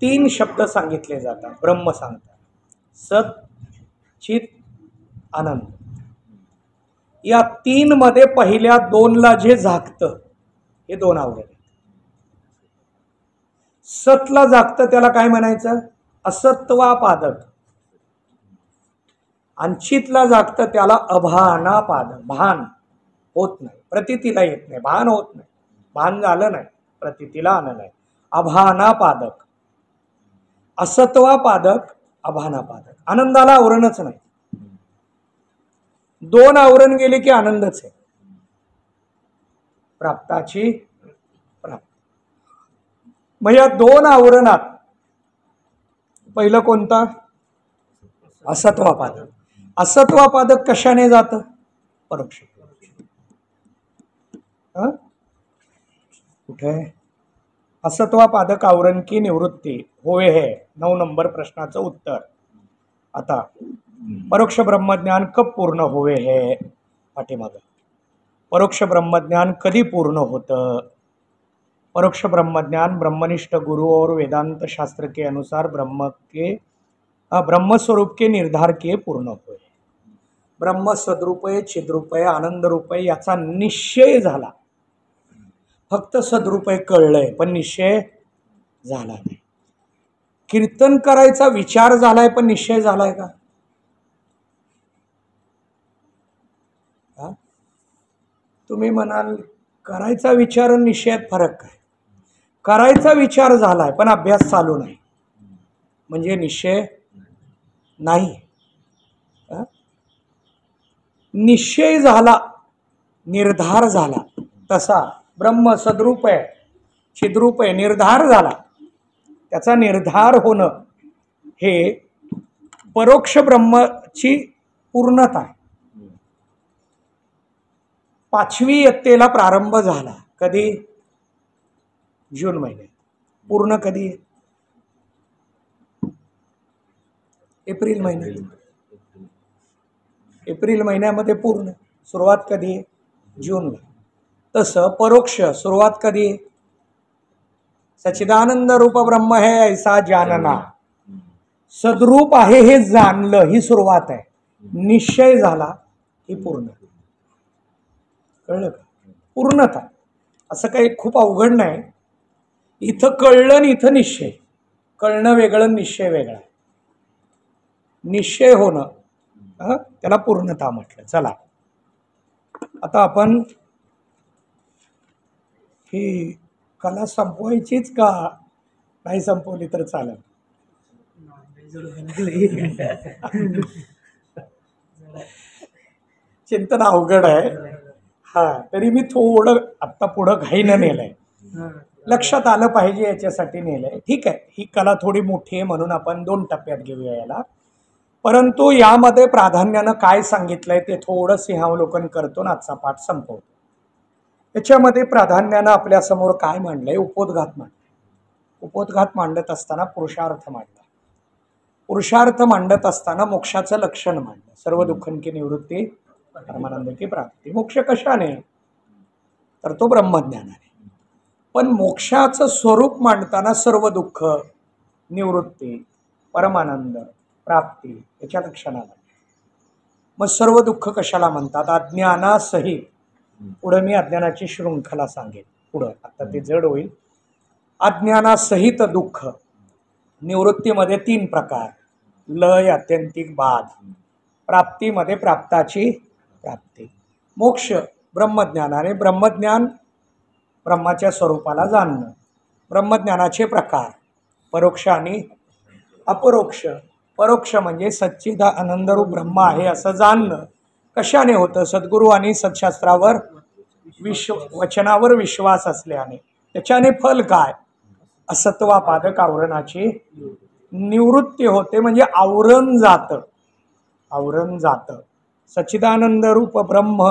3 शब्द सांगितले जातात. ब्रह्म सांगतात, सत, चित, आनंद. या 3 मध्ये पहिल्या 2ला जे झाकतं हे 2 आवरण. सतला जागतं त्याला काय म्हणायचं? असत्वापादक. आणि चितला जागतं त्याला अभानापादक. भान होत नाही, प्रतीतीला येत नाही, भान होत नाही, भान झालं नाही, प्रतीतीला आलं नाही. अभानापादक, असत्वापादक, अभानापादक. आनंदाला आवरणच नाही. 2 आवरण गेले की आनंदच आहे. प्राप्ताची प्राप्त. मग या 2 आवरणात पहिलं कोणता? असत्वापादक. असत्वापादक कशाने जातं? परोक्ष. कुठे? असत्वापादक आवरण की निवृत्ती होय है. 9 नंबर प्रश्नाचं उत्तर. आता परोक्ष ब्रह्मज्ञान कब पूर्ण होवे है? पाठीमागं. परोक्ष ब्रह्मज्ञान कधी पूर्ण होतं? परोक्ष ब्रह्मज्ञान ब्रह्मनिष्ठ गुरु और वेदांत शास्त्र के अनुसार ब्रह्मस्वरूप के निर्धार के पूर्ण होय. ब्रह्म सद्रूपय, चिद्रूपय, आनंदरूपय याचा निश्चय झाला. फक्त सद्रूपय कळलंय पण निश्चय झाला नाही. कीर्तन करायचा विचार झालाय पण निश्चय झालाय का? तुम्ही म्हणाल करायचा विचार आणि निश्चयात फरक काय? करायचा विचार झालाय पण अभ्यास चालू नाही म्हणजे निश्चय नाही. निश्चय झाला, निर्धार झाला, तसा ब्रह्म सद्रूप आहे, चिद्रूप आहे, निर्धार झाला. त्याचा निर्धार होणं हे परोक्ष ब्रह्मची पूर्णता आहे. 5वी इयत्तेला प्रारंभ झाला कधी? जून महिन्यात. पूर्ण कधी? एप्रिल महिन्यात. एप्रिल महिन्यामध्ये पूर्ण. सुरुवात कधी? जूनला. तसं परोक्ष सुरुवात कधी? सच्चिदानंद रूप ब्रह्म है ऐसा जानना. सद्रूप आहे हे जाणलं, ही सुरुवात आहे. निश्चय झाला ही पूर्ण. कळलं का? पूर्णता. असं काही खूप अवघड नाही. इथं कळलं आणि इथं निश्चय. कळणं वेगळं, निश्चय वेगळा. निश्चय होणं त्याला पूर्णता म्हटलं. चला आता आपण ही कला संपवायचीच का नाही संपवली तर चालेल? चिंतन अवघड आहे. तरी मी थोडं आत्ता पुढं घाईनं नेलंय. लक्षात आलं पाहिजे याच्यासाठी नेलंय. ठीक आहे, ही कला थोडी मोठी आहे म्हणून आपण 2 टप्प्यात घेऊया याला. परंतु यामध्ये प्राधान्यानं काय सांगितलंय ते थोडं सिंहावलोकन करतो आणि आजचा पाठ संपवतो. याच्यामध्ये प्राधान्यानं आपल्यासमोर काय मांडलंय? उपोद्घात मांडलंय. उपोद्घात मांडत असताना पुरुषार्थ मांडला. पुरुषार्थ मांडत असताना मोक्षाचं लक्षण मांडलं. सर्व दुःखांची निवृत्ती, परमानंद की प्राप्ती. मोक्ष कशाने? तर तो ब्रह्मज्ञानाने. पण मोक्षाचं स्वरूप मांडताना सर्व दुःख, निवृत्ती, परमानंद, प्राप्ती याच्या लक्षणाला. मग सर्व दुःख कशाला म्हणतात? अज्ञानासहित. पुढे मी अज्ञानाची शृंखला सांगेन पुढं, आता ते जड होईल. अज्ञानासहित दुःख. निवृत्तीमध्ये 3 प्रकार. लय, आत्यंतिक, बाध. प्राप्तीमध्ये प्राप्ताची प्राप्ती. मोक्ष ब्रह्मज्ञानाने. ब्रह्मज्ञान ब्रह्माच्या स्वरूपाला जाणणं. ब्रह्मज्ञानाचे प्रकार परोक्ष आणि अपरोक्ष. परोक्ष म्हणजे सच्चिदानंदरूप ब्रह्म आहे असं जाणणं. कशाने होतं? सद्गुरू आणि सत्शास्त्रावर वचनावर विश्वास असल्याने. त्याच्याने फल काय? असत्वापादक आवरणाची निवृत्ती होते, म्हणजे आवरण जातं. आवरण जातं. सच्चिदानंद रूप ब्रह्म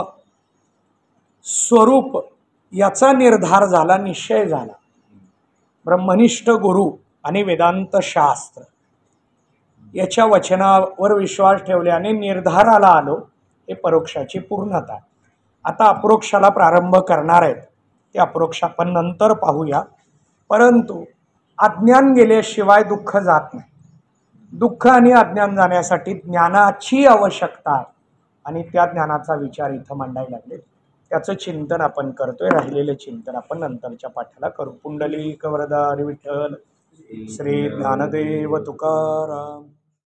स्वरूप याचा निर्धार झाला, निश्चय झाला. ब्रह्मनिष्ठ गुरु आणि वेदांत शास्त्र याच्या वचनावर विश्वास ठेवल्याने निर्धाराला आलो. हे परोक्षाची पूर्णता. आता अपरोक्षाला प्रारंभ करणार आहेत. ते अपरोक्ष आपण नंतर पाहूया. परंतु अज्ञान गेल्याशिवाय दुःख जात नाही. दुःख आणि अज्ञान जाण्यासाठी ज्ञानाची आवश्यकता आहे आणि त्या ज्ञानाचा विचार इथं मांडायला लागले. त्याचं चिंतन आपण करतोय. राहिलेले चिंतन आपण नंतरच्या पाठाला करू. पुंडलिक वरदा हरी विठ्ठल. श्री ज्ञानदेव तुकाराम.